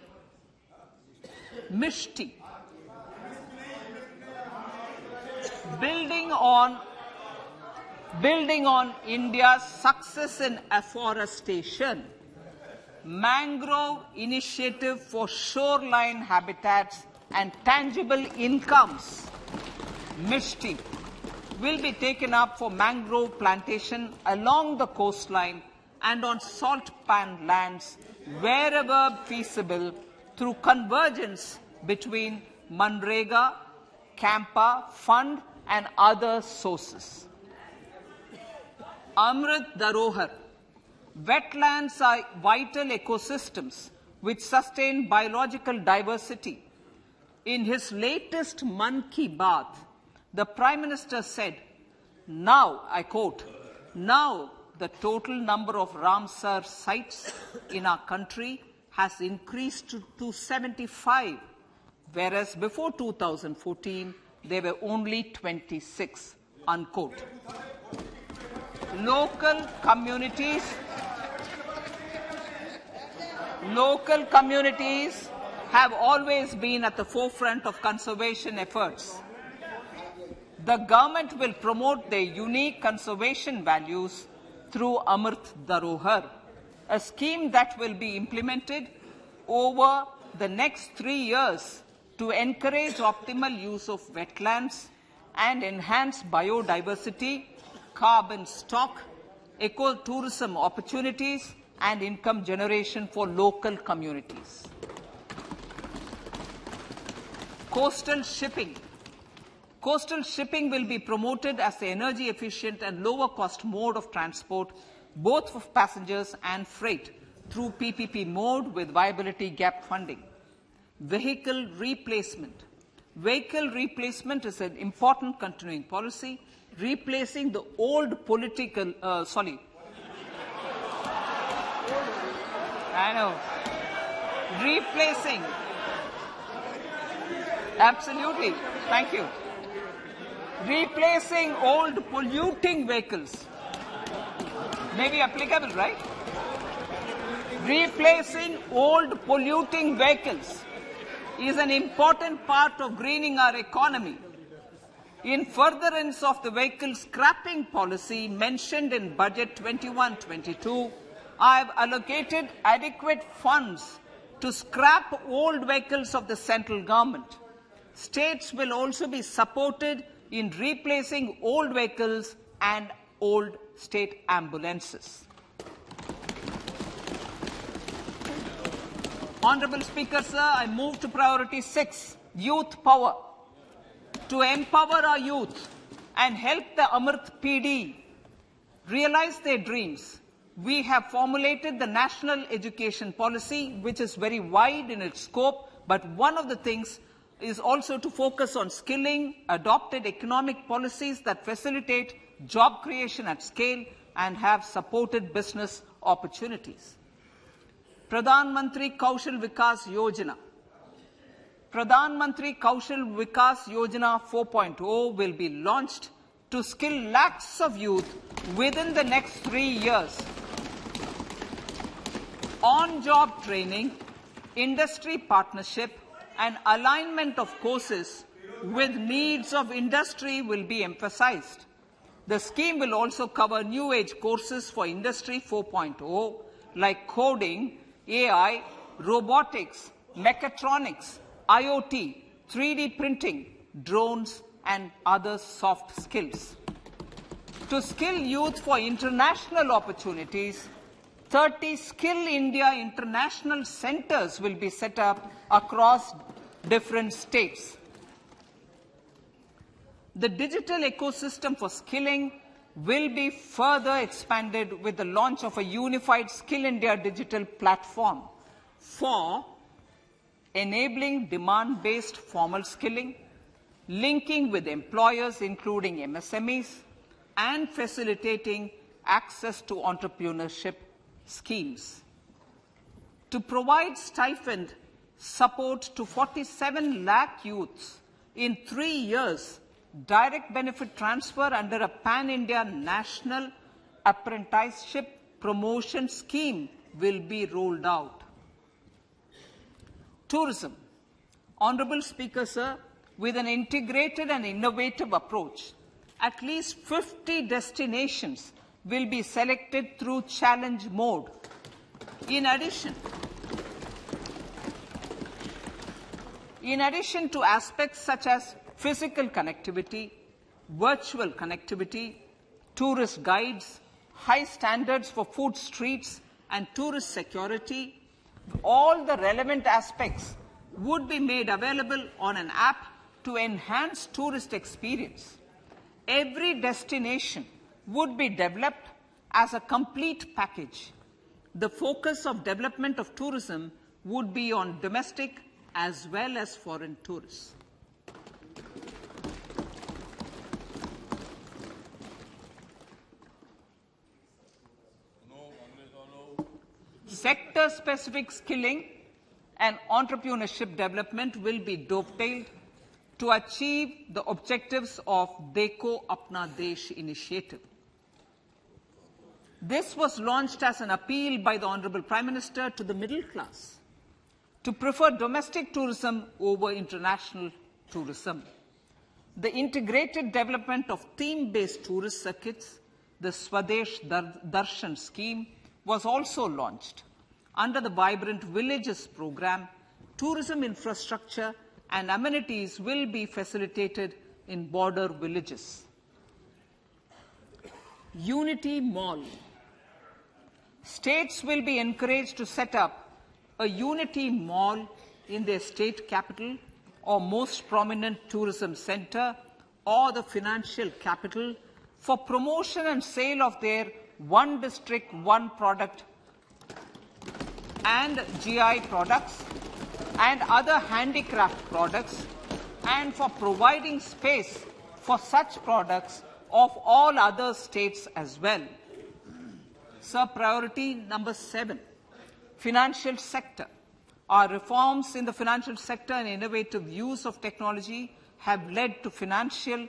Building on India's success in afforestation, mangrove initiative for shoreline habitats and tangible incomes, Mishti, will be taken up for mangrove plantation along the coastline and on salt pan lands wherever feasible through convergence between Manrega, Campa, Fund and other sources. Amrit Dharohar. Wetlands are vital ecosystems which sustain biological diversity. In his latest Mann Ki Baat, the Prime Minister said, now, I quote, now the total number of Ramsar sites in our country has increased to 75, whereas before 2014, there were only 26, unquote. Local communities have always been at the forefront of conservation efforts. The government will promote their unique conservation values through Amrit Dharohar, a scheme that will be implemented over the next 3 years to encourage optimal use of wetlands and enhance biodiversity, carbon stock, ecotourism opportunities, and income generation for local communities. Coastal shipping. Coastal shipping will be promoted as the energy efficient and lower cost mode of transport, both for passengers and freight, through PPP mode with viability gap funding. Vehicle replacement. Vehicle replacement is an important continuing policy, replacing the old I know. Replacing. Absolutely. Thank you. Replacing old polluting vehicles. May be applicable, right? Replacing old polluting vehicles is an important part of greening our economy. In furtherance of the vehicle scrapping policy mentioned in Budget 21-22, I have allocated adequate funds to scrap old vehicles of the central government. States will also be supported in replacing old vehicles and old state ambulances. Honourable Speaker, sir, I move to priority 6, youth power. To empower our youth and help the Amrit PD realize their dreams, we have formulated the National Education Policy, which is very wide in its scope, but one of the things is also to focus on skilling, adopted economic policies that facilitate job creation at scale and have supported business opportunities. Pradhan Mantri Kaushal Vikas Yojana. Pradhan Mantri Kaushal Vikas Yojana 4.0 will be launched to skill lakhs of youth within the next 3 years. On-job training, industry partnership, and alignment of courses with needs of industry will be emphasized. The scheme will also cover new age courses for Industry 4.0 like coding, AI, robotics, mechatronics, IoT, 3D printing, drones, and other soft skills. To skill youth for international opportunities, 30 Skill India International Centers will be set up across different states. The digital ecosystem for skilling will be further expanded with the launch of a unified Skill India digital platform for enabling demand-based formal skilling, linking with employers including MSMEs, and facilitating access to entrepreneurship schemes. To provide stipend support to 47 lakh youths in 3 years, direct benefit transfer under a pan-India national apprenticeship promotion scheme will be rolled out. Tourism. Honourable Speaker, sir, with an integrated and innovative approach, at least 50 destinations will be selected through challenge mode. In addition to aspects such as physical connectivity, virtual connectivity, tourist guides, high standards for food streets, and tourist security, all the relevant aspects would be made available on an app to enhance tourist experience. Every destination would be developed as a complete package. The focus of development of tourism would be on domestic as well as foreign tourists. Sector-specific skilling and entrepreneurship development will be dovetailed to achieve the objectives of Dekho Apna Desh initiative. This was launched as an appeal by the Honourable Prime Minister to the middle class to prefer domestic tourism over international tourism. The integrated development of theme-based tourist circuits, the Swadesh Darshan scheme, was also launched. Under the Vibrant Villages program, tourism infrastructure and amenities will be facilitated in border villages. Unity Mall. States will be encouraged to set up a Unity Mall in their state capital or most prominent tourism center or the financial capital for promotion and sale of their one district, one product and GI products and other handicraft products, and for providing space for such products of all other states as well. Sir, priority number 7, Financial sector. Our reforms in the financial sector and innovative use of technology have led to financial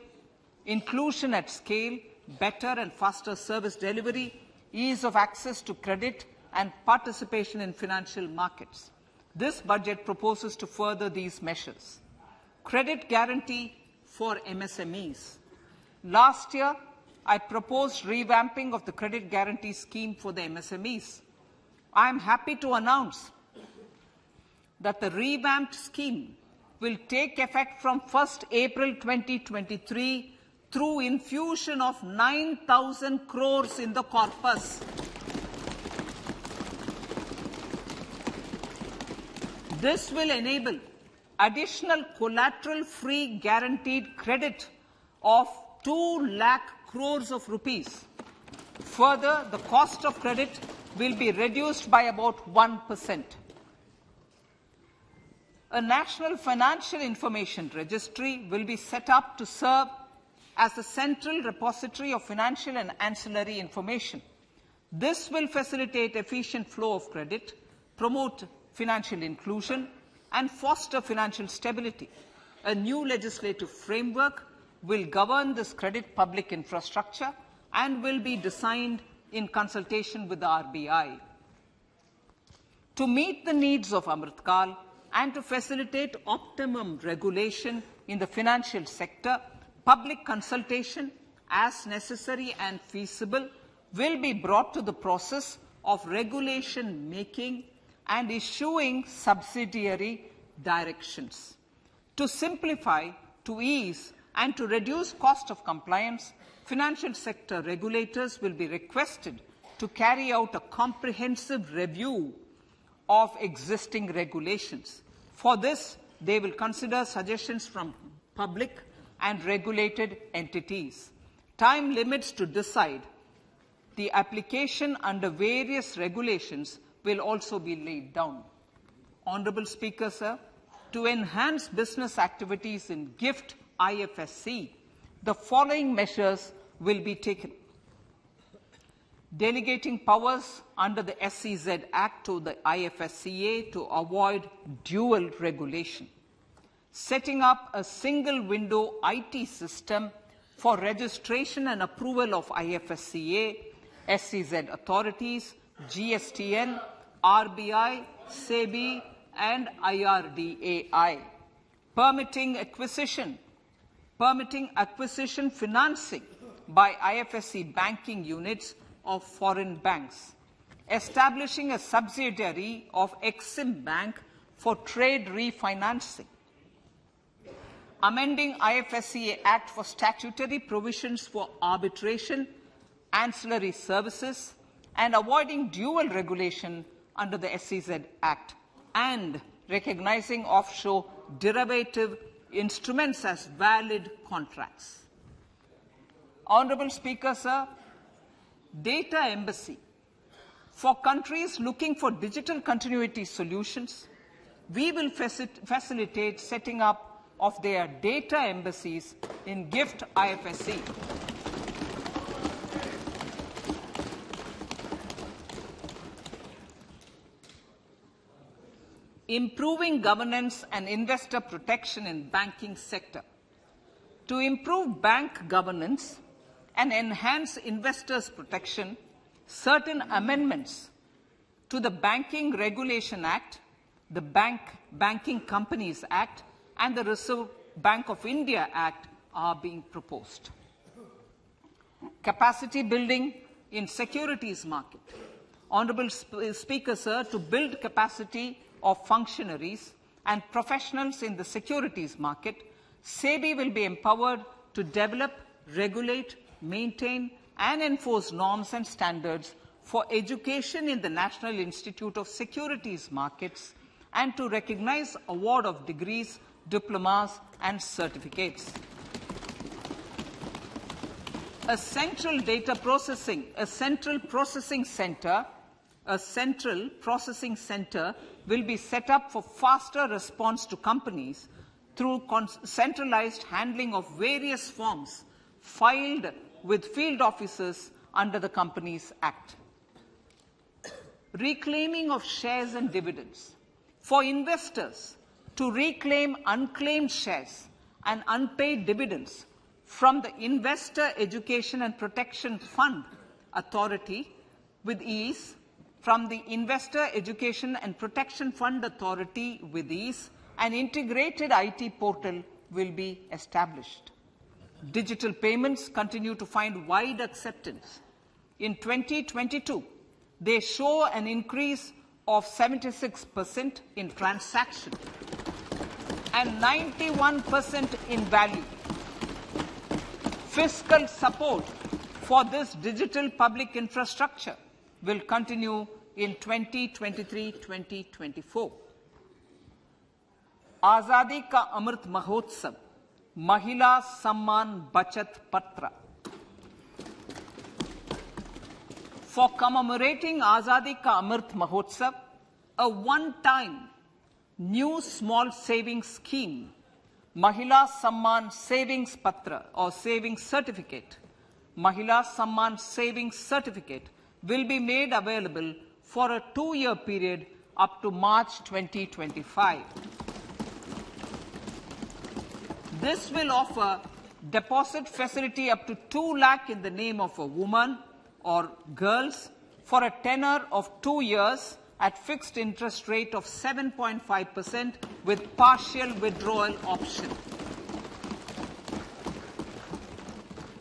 inclusion at scale, better and faster service delivery, ease of access to credit, and participation in financial markets. This budget proposes to further these measures. Credit guarantee for MSMEs. Last year, I proposed revamping of the credit guarantee scheme for the MSMEs. I am happy to announce that the revamped scheme will take effect from 1st April 2023 through infusion of 9,000 crores in the corpus. This will enable additional collateral-free guaranteed credit of 2 lakh crores of rupees. Further, the cost of credit will be reduced by about 1%. A national financial information registry will be set up to serve as the central repository of financial and ancillary information. This will facilitate efficient flow of credit, promote financial inclusion, and foster financial stability. A new legislative framework will govern this credit public infrastructure and will be designed in consultation with the RBI. To meet the needs of Amrit Kal and to facilitate optimum regulation in the financial sector, public consultation, as necessary and feasible, will be brought to the process of regulation making and issuing subsidiary directions. To simplify, to ease, and to reduce cost of compliance, financial sector regulators will be requested to carry out a comprehensive review of existing regulations. For this, they will consider suggestions from public and regulated entities. Time limits to decide the application under various regulations will also be laid down. Honourable Speaker, sir, to enhance business activities in GIFT IFSC, the following measures will be taken. Delegating powers under the SEZ Act to the IFSCA to avoid dual regulation. Setting up a single window IT system for registration and approval of IFSCA, SEZ authorities, GSTN, RBI, SEBI, and IRDAI. Permitting acquisition financing by IFSC banking units of foreign banks. Establishing a subsidiary of Exim Bank for trade refinancing. Amending IFSCA Act for statutory provisions for arbitration, ancillary services, and avoiding dual regulation under the SEZ Act, and recognizing offshore derivative instruments as valid contracts. Honourable Speaker, sir, data embassy. For countries looking for digital continuity solutions, we will facilitate setting up of their data embassies in GIFT IFSC. Improving governance and investor protection in banking sector. To improve bank governance and enhance investors' protection, certain amendments to the Banking Regulation Act, the Banking Companies Act, and the Reserve Bank of India Act are being proposed. Capacity building in securities market. Honourable Speaker, sir, to build capacity of functionaries and professionals in the securities market, SEBI will be empowered to develop, regulate, maintain, and enforce norms and standards for education in the National Institute of Securities Markets and to recognize award of degrees, diplomas, and certificates. A central processing center will be set up for faster response to companies through centralized handling of various forms filed with field officers under the Companies Act. reclaiming of shares and dividends. For investors to reclaim unclaimed shares and unpaid dividends from the Investor Education and Protection Fund Authority with ease, from the Investor Education and Protection Fund Authority with ease, an integrated IT portal will be established. Digital payments continue to find wide acceptance. In 2022, they show an increase of 76% in transaction and 91% in value. Fiscal support for this digital public infrastructure will continue in 2023-2024. Azadi ka Amrit Mahotsav, Mahila Samman Bachat Patra. For commemorating Azadi ka Amrit Mahotsav, a one-time new small savings scheme, Mahila Samman Savings Patra or Savings Certificate, Mahila Samman Savings Certificate will be made available for a 2-year period up to March 2025. This will offer deposit facility up to 2 lakh in the name of a woman or girls for a tenure of 2 years at fixed interest rate of 7.5% with partial withdrawal option.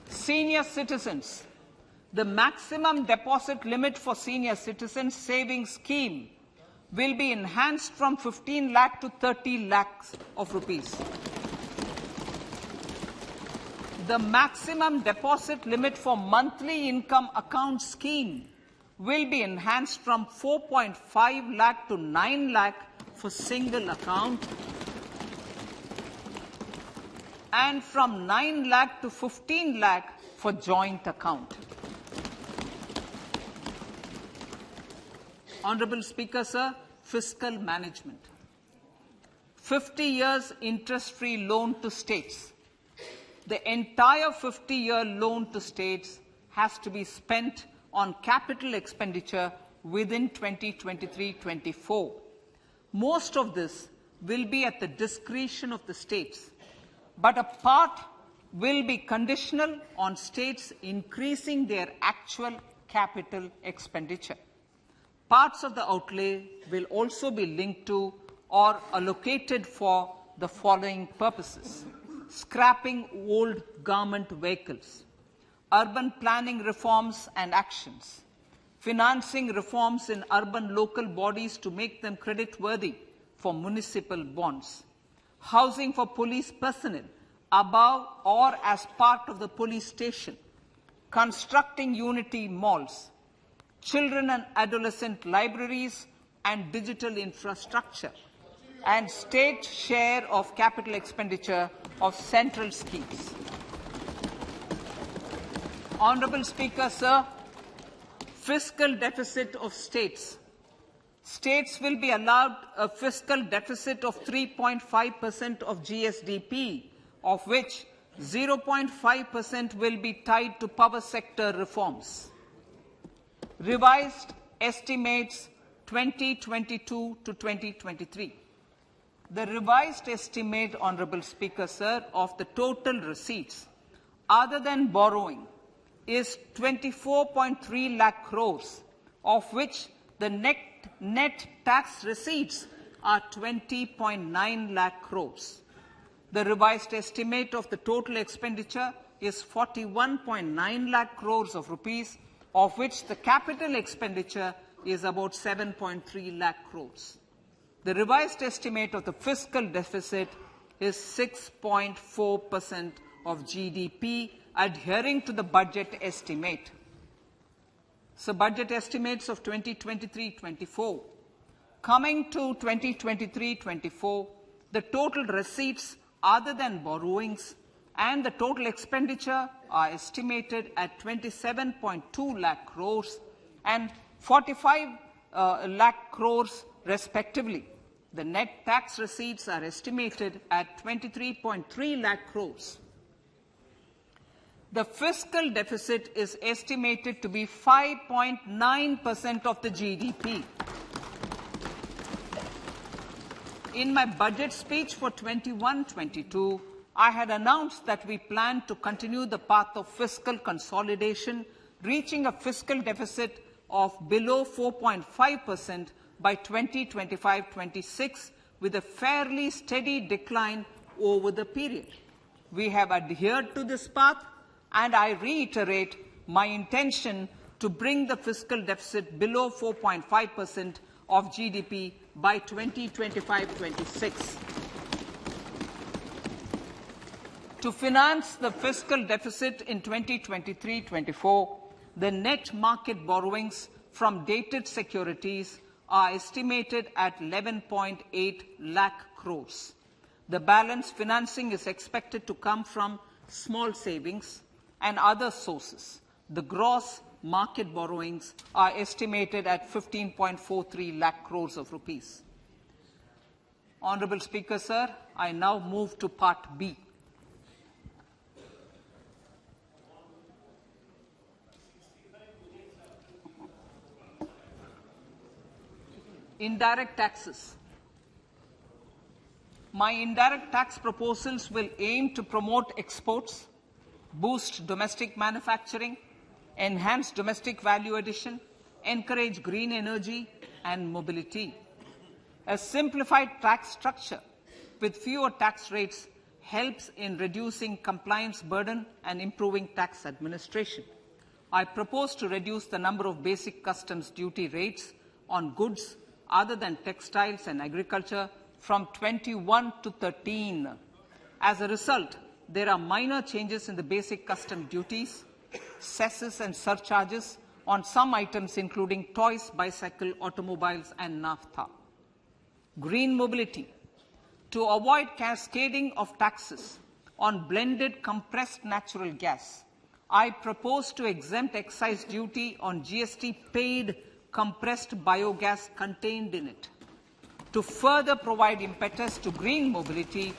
Senior citizens. The maximum deposit limit for senior citizens savings scheme will be enhanced from 15 lakh to 30 lakhs of rupees. The maximum deposit limit for monthly income account scheme will be enhanced from 4.5 lakh to 9 lakh for single account and from 9 lakh to 15 lakh for joint account. Honorable Speaker, sir, fiscal management. 50 years interest-free loan to states. The entire 50-year loan to states has to be spent on capital expenditure within 2023-24. Most of this will be at the discretion of the states, but a part will be conditional on states increasing their actual capital expenditure. Parts of the outlay will also be linked to or allocated for the following purposes: scrapping old government vehicles, urban planning reforms and actions, financing reforms in urban local bodies to make them creditworthy for municipal bonds, housing for police personnel above or as part of the police station, constructing unity malls, children and adolescent libraries and digital infrastructure, and state share of capital expenditure of central schemes. Honorable Speaker, sir, fiscal deficit of states. States will be allowed a fiscal deficit of 3.5% of GSDP, of which 0.5% will be tied to power sector reforms. Revised estimates 2022 to 2023. The revised estimate, Honorable Speaker, sir, of the total receipts other than borrowing is 24.3 lakh crores, of which the net tax receipts are 20.9 lakh crores. The revised estimate of the total expenditure is 41.9 lakh crores of rupees, of which the capital expenditure is about 7.3 lakh crores. The revised estimate of the fiscal deficit is 6.4% of GDP, adhering to the budget estimate. So budget estimates of 2023-24. Coming to 2023-24, the total receipts other than borrowings and the total expenditure are estimated at 27.2 lakh crores and 45 lakh crores respectively. The net tax receipts are estimated at 23.3 lakh crores. the fiscal deficit is estimated to be 5.9% of the GDP. In my budget speech for 21-22, I had announced that we plan to continue the path of fiscal consolidation, reaching a fiscal deficit of below 4.5% by 2025-26, with a fairly steady decline over the period. We have adhered to this path, and I reiterate my intention to bring the fiscal deficit below 4.5% of GDP by 2025-26. To finance the fiscal deficit in 2023-24, the net market borrowings from dated securities are estimated at 11.8 lakh crores. The balance financing is expected to come from small savings and other sources. The gross market borrowings are estimated at 15.43 lakh crores of rupees. Honourable Speaker, sir, I now move to Part B. Indirect taxes. My indirect tax proposals will aim to promote exports, boost domestic manufacturing, enhance domestic value addition, encourage green energy and mobility. A simplified tax structure with fewer tax rates helps in reducing compliance burden and improving tax administration. I propose to reduce the number of basic customs duty rates on goods other than textiles and agriculture from 21 to 13. As a result, there are minor changes in the basic custom duties, cesses and surcharges on some items including toys, bicycle, automobiles and naphtha. Green mobility. To avoid cascading of taxes on blended compressed natural gas, I propose to exempt excise duty on GST paid compressed biogas contained in it. To further provide impetus to green mobility,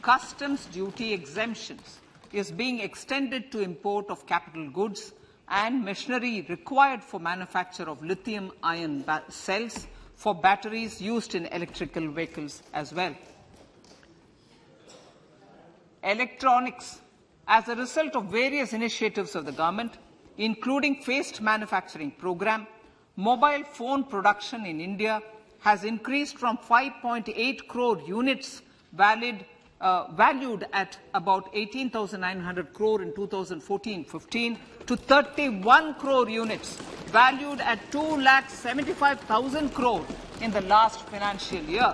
customs duty exemptions is being extended to import of capital goods and machinery required for manufacture of lithium-ion cells for batteries used in electrical vehicles as well. Electronics. As a result of various initiatives of the government, including phased manufacturing program, mobile phone production in India has increased from 5.8 crore units valued at about 18,900 crore in 2014-15 to 31 crore units valued at 2,75,000 crore in the last financial year.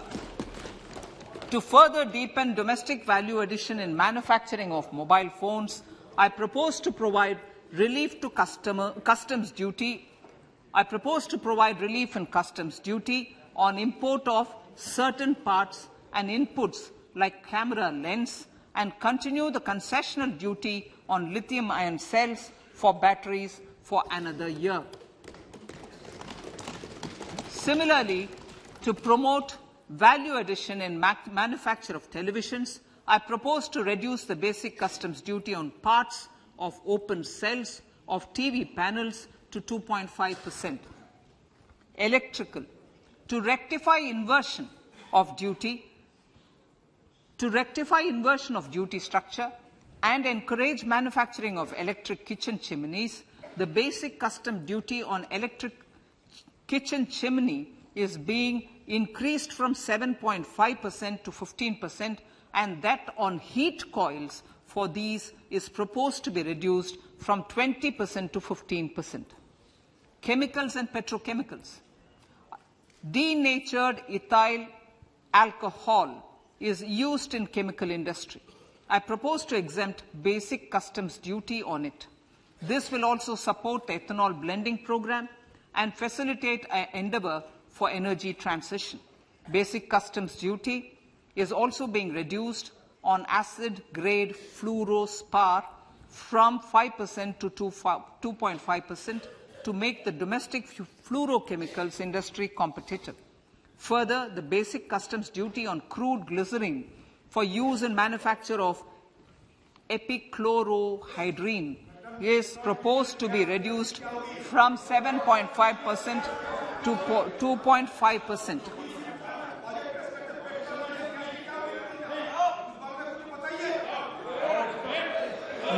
To further deepen domestic value addition in manufacturing of mobile phones, I propose to provide relief to customs duty. I propose to provide relief in customs duty on import of certain parts and inputs like camera lens, and continue the concessional duty on lithium-ion cells for batteries for another year. Similarly, to promote value addition in manufacture of televisions, I propose to reduce the basic customs duty on parts of open cells of TV panels to 2.5%. Electrical. To rectify inversion of duty structure and encourage manufacturing of electric kitchen chimneys, the basic custom duty on electric kitchen chimney is being increased from 7.5% to 15%, and that on heat coils for these is proposed to be reduced from 20% to 15%. Chemicals and petrochemicals. Denatured ethyl alcohol is used in chemical industry. I propose to exempt basic customs duty on it. This will also support the ethanol blending program and facilitate an endeavour for energy transition. Basic customs duty is also being reduced on acid-grade fluorospar from 5% to 2.5% to make the domestic fluorochemicals industry competitive. Further, the basic customs duty on crude glycerine for use in manufacture of epichlorohydrin is proposed to be reduced from 7.5% to 2.5%.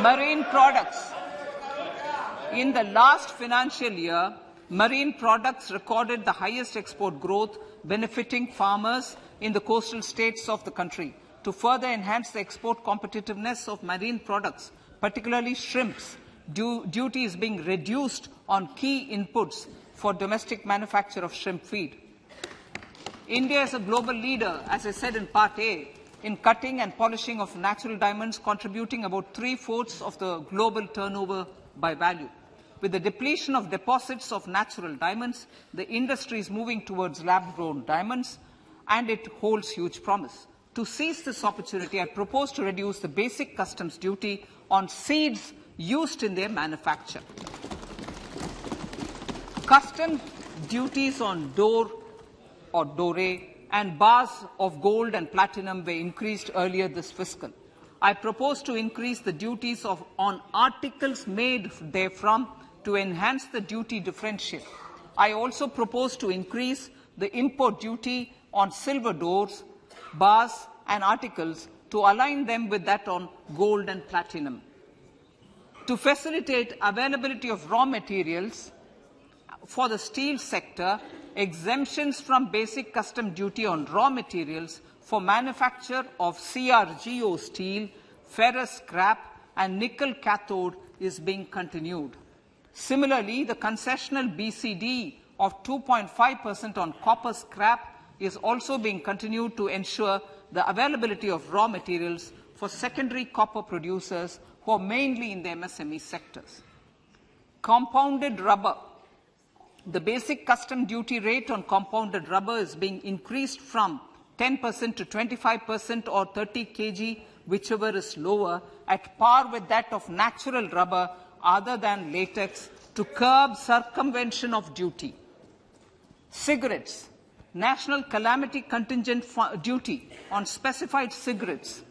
Marine products. In the last financial year, marine products recorded the highest export growth, benefiting farmers in the coastal states of the country. To further enhance the export competitiveness of marine products, particularly shrimps, duty is being reduced on key inputs for domestic manufacture of shrimp feed. India is a global leader, as I said in Part A, in cutting and polishing of natural diamonds, contributing about 3/4 of the global turnover by value. With the depletion of deposits of natural diamonds, the industry is moving towards lab-grown diamonds, and it holds huge promise. To seize this opportunity, I propose to reduce the basic customs duty on seeds used in their manufacture. Customs duties on doré and bars of gold and platinum were increased earlier this fiscal. I propose to increase the duties on articles made therefrom to enhance the duty differential. I also propose to increase the import duty on silver doors, bars and articles to align them with that on gold and platinum. To facilitate availability of raw materials for the steel sector, exemptions from basic custom duty on raw materials for manufacture of CRGO steel, ferrous scrap and nickel cathode is being continued. Similarly, the concessional BCD of 2.5% on copper scrap is also being continued to ensure the availability of raw materials for secondary copper producers who are mainly in the MSME sectors. Compounded rubber. The basic custom duty rate on compounded rubber is being increased from 10% to 25% or 30 kg, whichever is lower, at par with that of natural rubber other than latex, to curb circumvention of duty. Cigarettes. National calamity contingent duty on specified cigarettes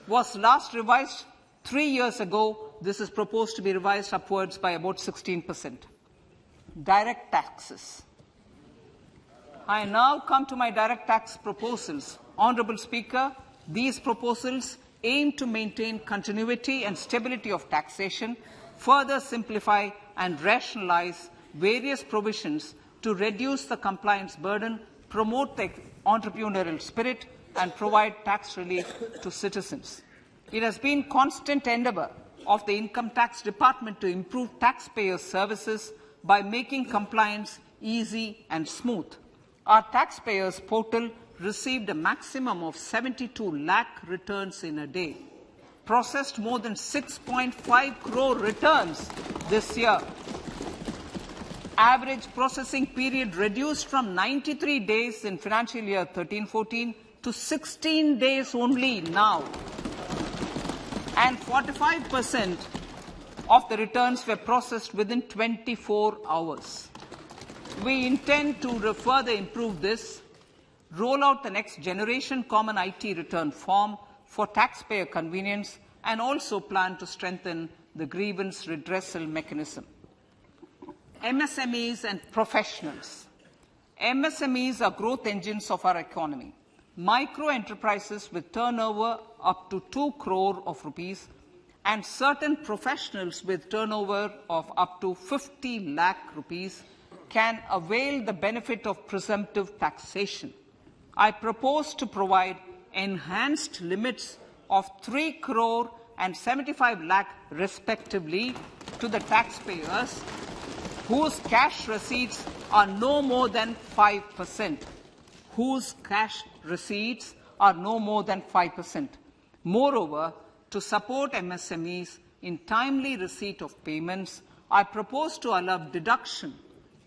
was last revised 3 years ago. This is proposed to be revised upwards by about 16%. Direct taxes. I now come to my direct tax proposals. Honourable Speaker, these proposals aim to maintain continuity and stability of taxation, further simplify and rationalize various provisions to reduce the compliance burden, promote the entrepreneurial spirit, and provide tax relief to citizens. It has been constant endeavour of the Income Tax Department to improve taxpayers' services by making compliance easy and smooth. Our taxpayers portal received a maximum of 72 lakh returns in a day, processed more than 6.5 crore returns this year. Average processing period reduced from 93 days in financial year 13-14 to 16 days only now. And 45% of the returns were processed within 24 hours. We intend to further improve this, roll out the next generation common IT return form for taxpayer convenience, and also plan to strengthen the grievance redressal mechanism. MSMEs and professionals. MSMEs are growth engines of our economy. Micro enterprises with turnover up to 2 crore of rupees and certain professionals with turnover of up to 50 lakh rupees can avail the benefit of presumptive taxation. I propose to provide enhanced limits of 3 crore and 75 lakh respectively to the taxpayers whose cash receipts are no more than 5%. Whose cash receipts are no more than 5%. Moreover, to support MSMEs in timely receipt of payments, I propose to allow deduction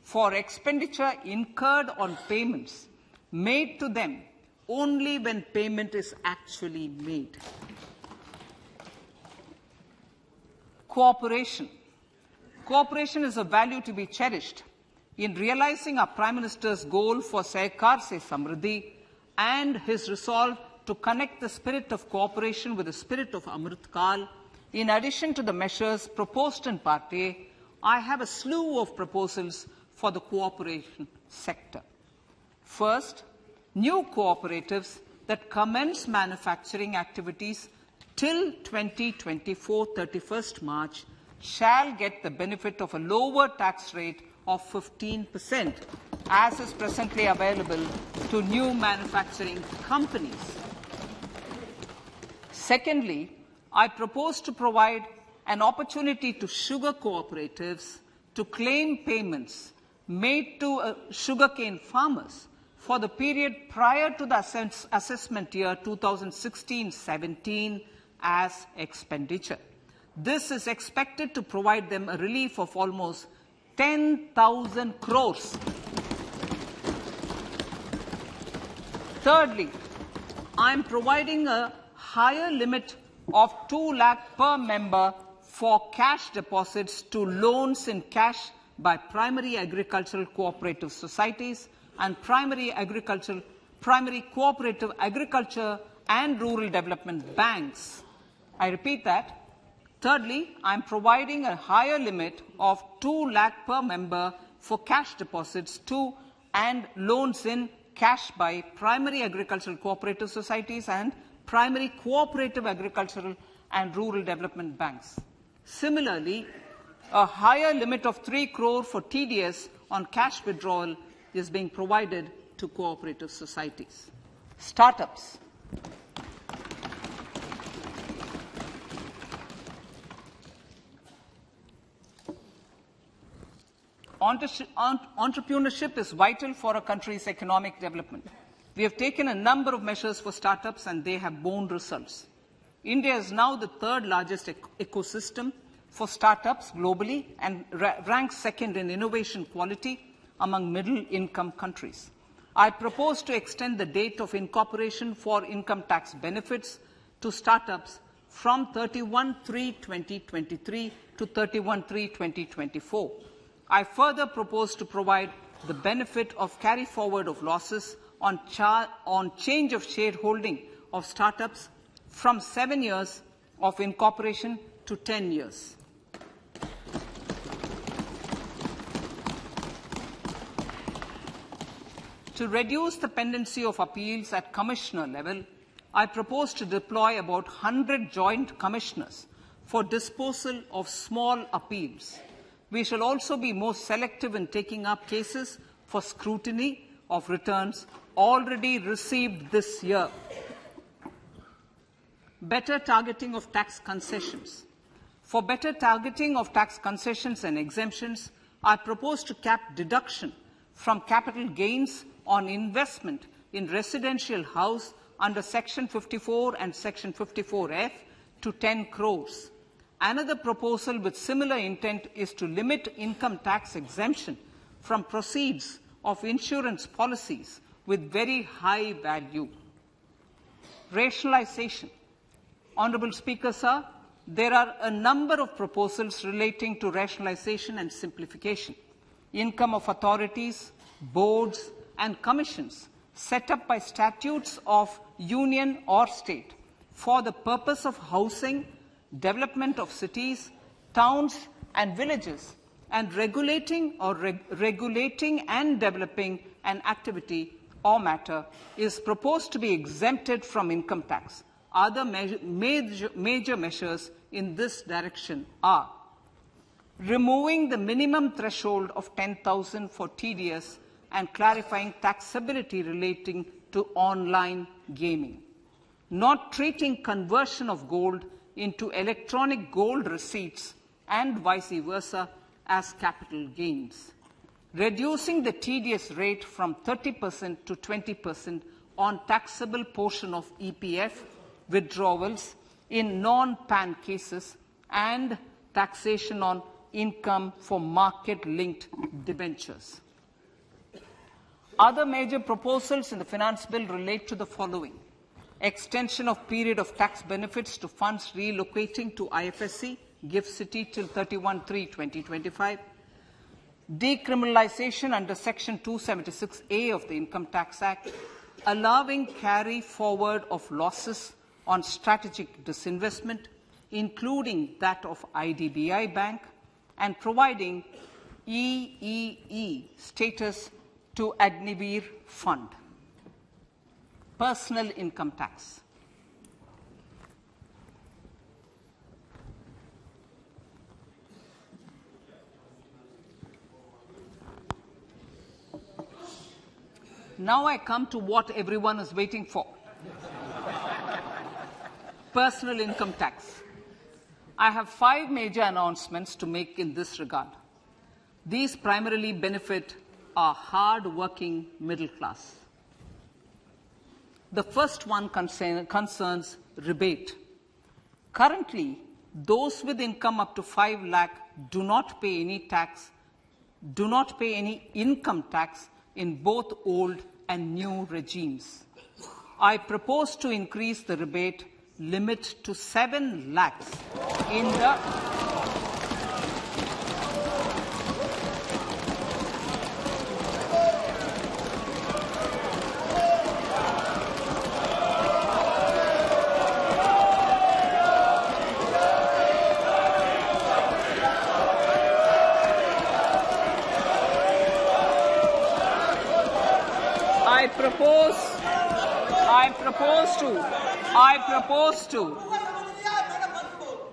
for expenditure incurred on payments made to them only when payment is actually made. Cooperation. Cooperation is a value to be cherished. In realizing our Prime Minister's goal for Sehkar Se Samriddhi and his resolve to connect the spirit of cooperation with the spirit of Amrit Kal, In addition to the measures proposed in Part A, I have a slew of proposals for the cooperation sector. First, new cooperatives that commence manufacturing activities till 2024, 31st March, shall get the benefit of a lower tax rate of 15%, as is presently available to new manufacturing companies. Secondly, I propose to provide an opportunity to sugar cooperatives to claim payments made to sugarcane farmers for the period prior to the assessment year 2016-17 as expenditure. This is expected to provide them a relief of almost 10,000 crores. Thirdly, I am providing a higher limit of 2 lakh per member for cash deposits to loans in cash by primary agricultural cooperative societies and primary cooperative agriculture and rural development banks. I repeat that. Thirdly, I am providing a higher limit of 2 lakh per member for cash deposits to and loans in cash by primary agricultural cooperative societies and primary cooperative agricultural and rural development banks. Similarly, a higher limit of 3 crore for TDS on cash withdrawal is being provided to cooperative societies. Startups. Entrepreneurship is vital for a country's economic development. We have taken a number of measures for startups and they have borne results. India is now the third largest ecosystem for startups globally and ranks second in innovation quality among middle-income countries. I propose to extend the date of incorporation for income tax benefits to startups from 31/3/2023 to 31/3/2024. I further propose to provide the benefit of carry forward of losses on change of shareholding of startups from 7 years of incorporation to 10 years. To reduce the pendency of appeals at commissioner level, I propose to deploy about 100 joint commissioners for disposal of small appeals. We shall also be more selective in taking up cases for scrutiny of returns already received this year. Better targeting of tax concessions. For better targeting of tax concessions and exemptions, I propose to cap deduction from capital gains on investment in residential house under Section 54 and Section 54F to 10 crores. Another proposal with similar intent is to limit income tax exemption from proceeds of insurance policies with very high value. Rationalization. Honourable Speaker, sir, there are a number of proposals relating to rationalization and simplification. Income of authorities, boards and commissions set up by statutes of union or state for the purpose of housing, development of cities, towns and villages, and regulating and developing an activity or matter is proposed to be exempted from income tax. Other major measures in this direction are removing the minimum threshold of 10,000 for TDS and clarifying taxability relating to online gaming, not treating conversion of gold into electronic gold receipts and vice versa as capital gains, reducing the TDS rate from 30% to 20% on taxable portion of EPF withdrawals in non-PAN cases, and taxation on income for market-linked debentures. Other major proposals in the Finance Bill relate to the following: extension of period of tax benefits to funds relocating to IFSC, GIFT City till 31/3/2025, decriminalization under Section 276A of the Income Tax Act, allowing carry forward of losses on strategic disinvestment, including that of IDBI Bank, and providing EEE status to Agniveer Fund. Personal income tax. Now I come to what everyone is waiting for. Personal income tax. I have 5 major announcements to make in this regard. These primarily benefit our hard-working middle class. The first one concerns rebate. Currently, those with income up to 5 lakh do not pay any income tax in both old and new regimes. I propose to increase the rebate limit to 7 lakhs in the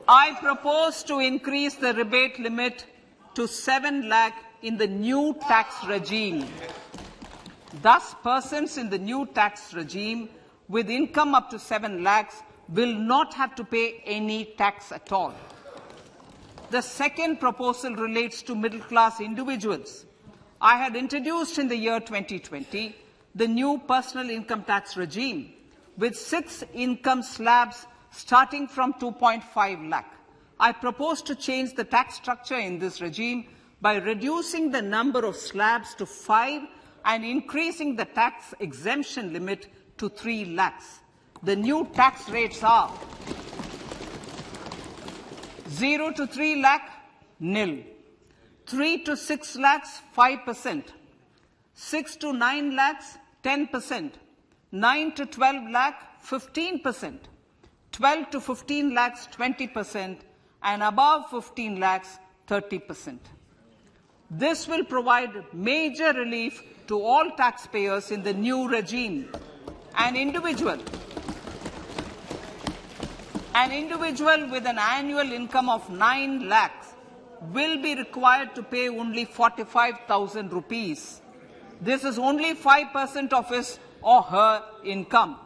I propose to increase the rebate limit to 7 lakh in the new tax regime. Thus, persons in the new tax regime with income up to 7 lakhs will not have to pay any tax at all. The second proposal relates to middle-class individuals. I had introduced in the year 2020 the new personal income tax regime with 6 income slabs starting from 2.5 lakh. I propose to change the tax structure in this regime by reducing the number of slabs to 5 and increasing the tax exemption limit to 3 lakhs. The new tax rates are 0 to 3 lakh, nil. 3 to 6 lakhs, 5%. 6 to 9 lakhs, 10%. 9 to 12 lakh, 15%. 12 to 15 lakhs, 20%. And above 15 lakhs, 30%. This will provide major relief to all taxpayers in the new regime. An individual with an annual income of 9 lakhs will be required to pay only 45,000 rupees. This is only 5% of his or her income.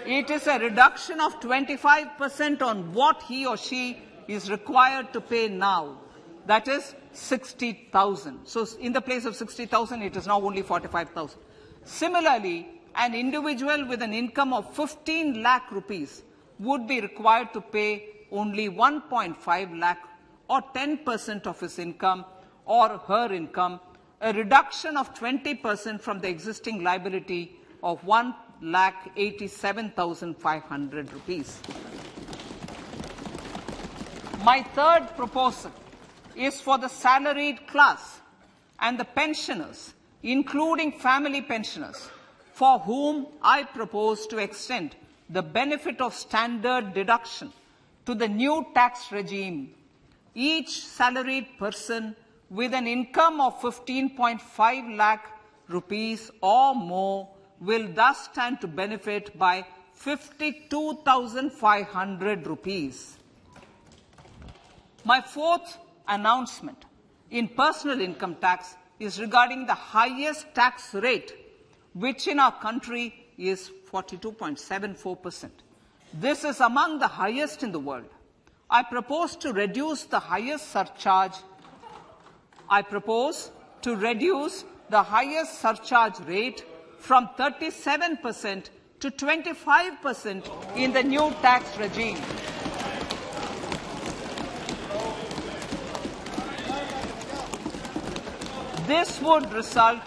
It is a reduction of 25% on what he or she is required to pay now. That is 60,000. So in the place of 60,000, it is now only 45,000. Similarly, an individual with an income of 15 lakh rupees would be required to pay only 1.5 lakh or 10% of his income or her income, a reduction of 20% from the existing liability of 1,87,500 rupees. My third proposal is for the salaried class and the pensioners, including family pensioners, for whom I propose to extend the benefit of standard deduction to the new tax regime. Each salaried person with an income of 15.5 lakh rupees or more will thus stand to benefit by 52,500 rupees. My fourth announcement in personal income tax is regarding the highest tax rate, which in our country is 42.74%. This is among the highest in the world. I propose to reduce the highest surcharge rate from 37% to 25% in the new tax regime. This would result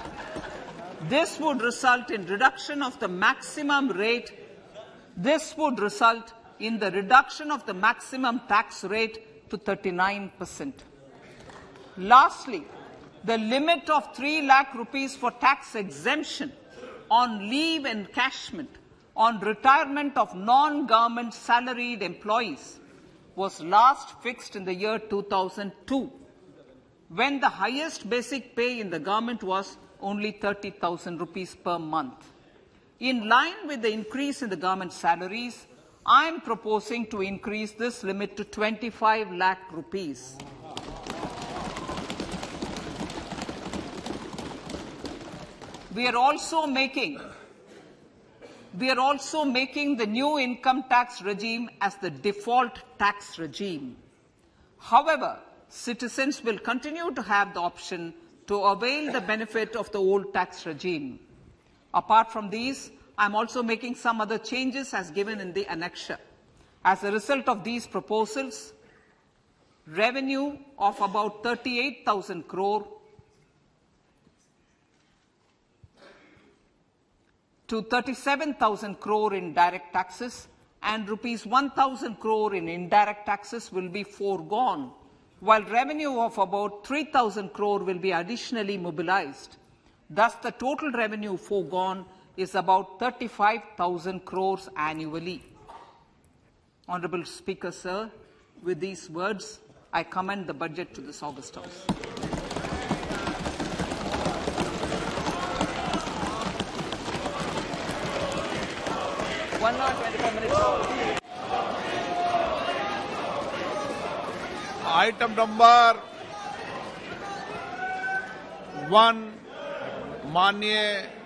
in reduction of the maximum rate. This would result in the reduction of the maximum tax rate to 39%. Lastly, the limit of 3 lakh rupees for tax exemption on leave encashment on retirement of non-government salaried employees was last fixed in the year 2002, when the highest basic pay in the government was only 30,000 rupees per month. In line with the increase in the government salaries, I am proposing to increase this limit to 25 lakh rupees. We are also making the new income tax regime as the default tax regime. However, citizens will continue to have the option to avail the benefit of the old tax regime. Apart from these, I am also making some other changes as given in the annexure. As a result of these proposals, revenue of about 38,000 crore to 37,000 crore in direct taxes and rupees 1,000 crore in indirect taxes will be foregone, while revenue of about 3,000 crore will be additionally mobilized. Thus, the total revenue foregone is about 35,000 crores annually. Honourable Speaker, sir, with these words, I commend the budget to this August House. Item number 1, माननीय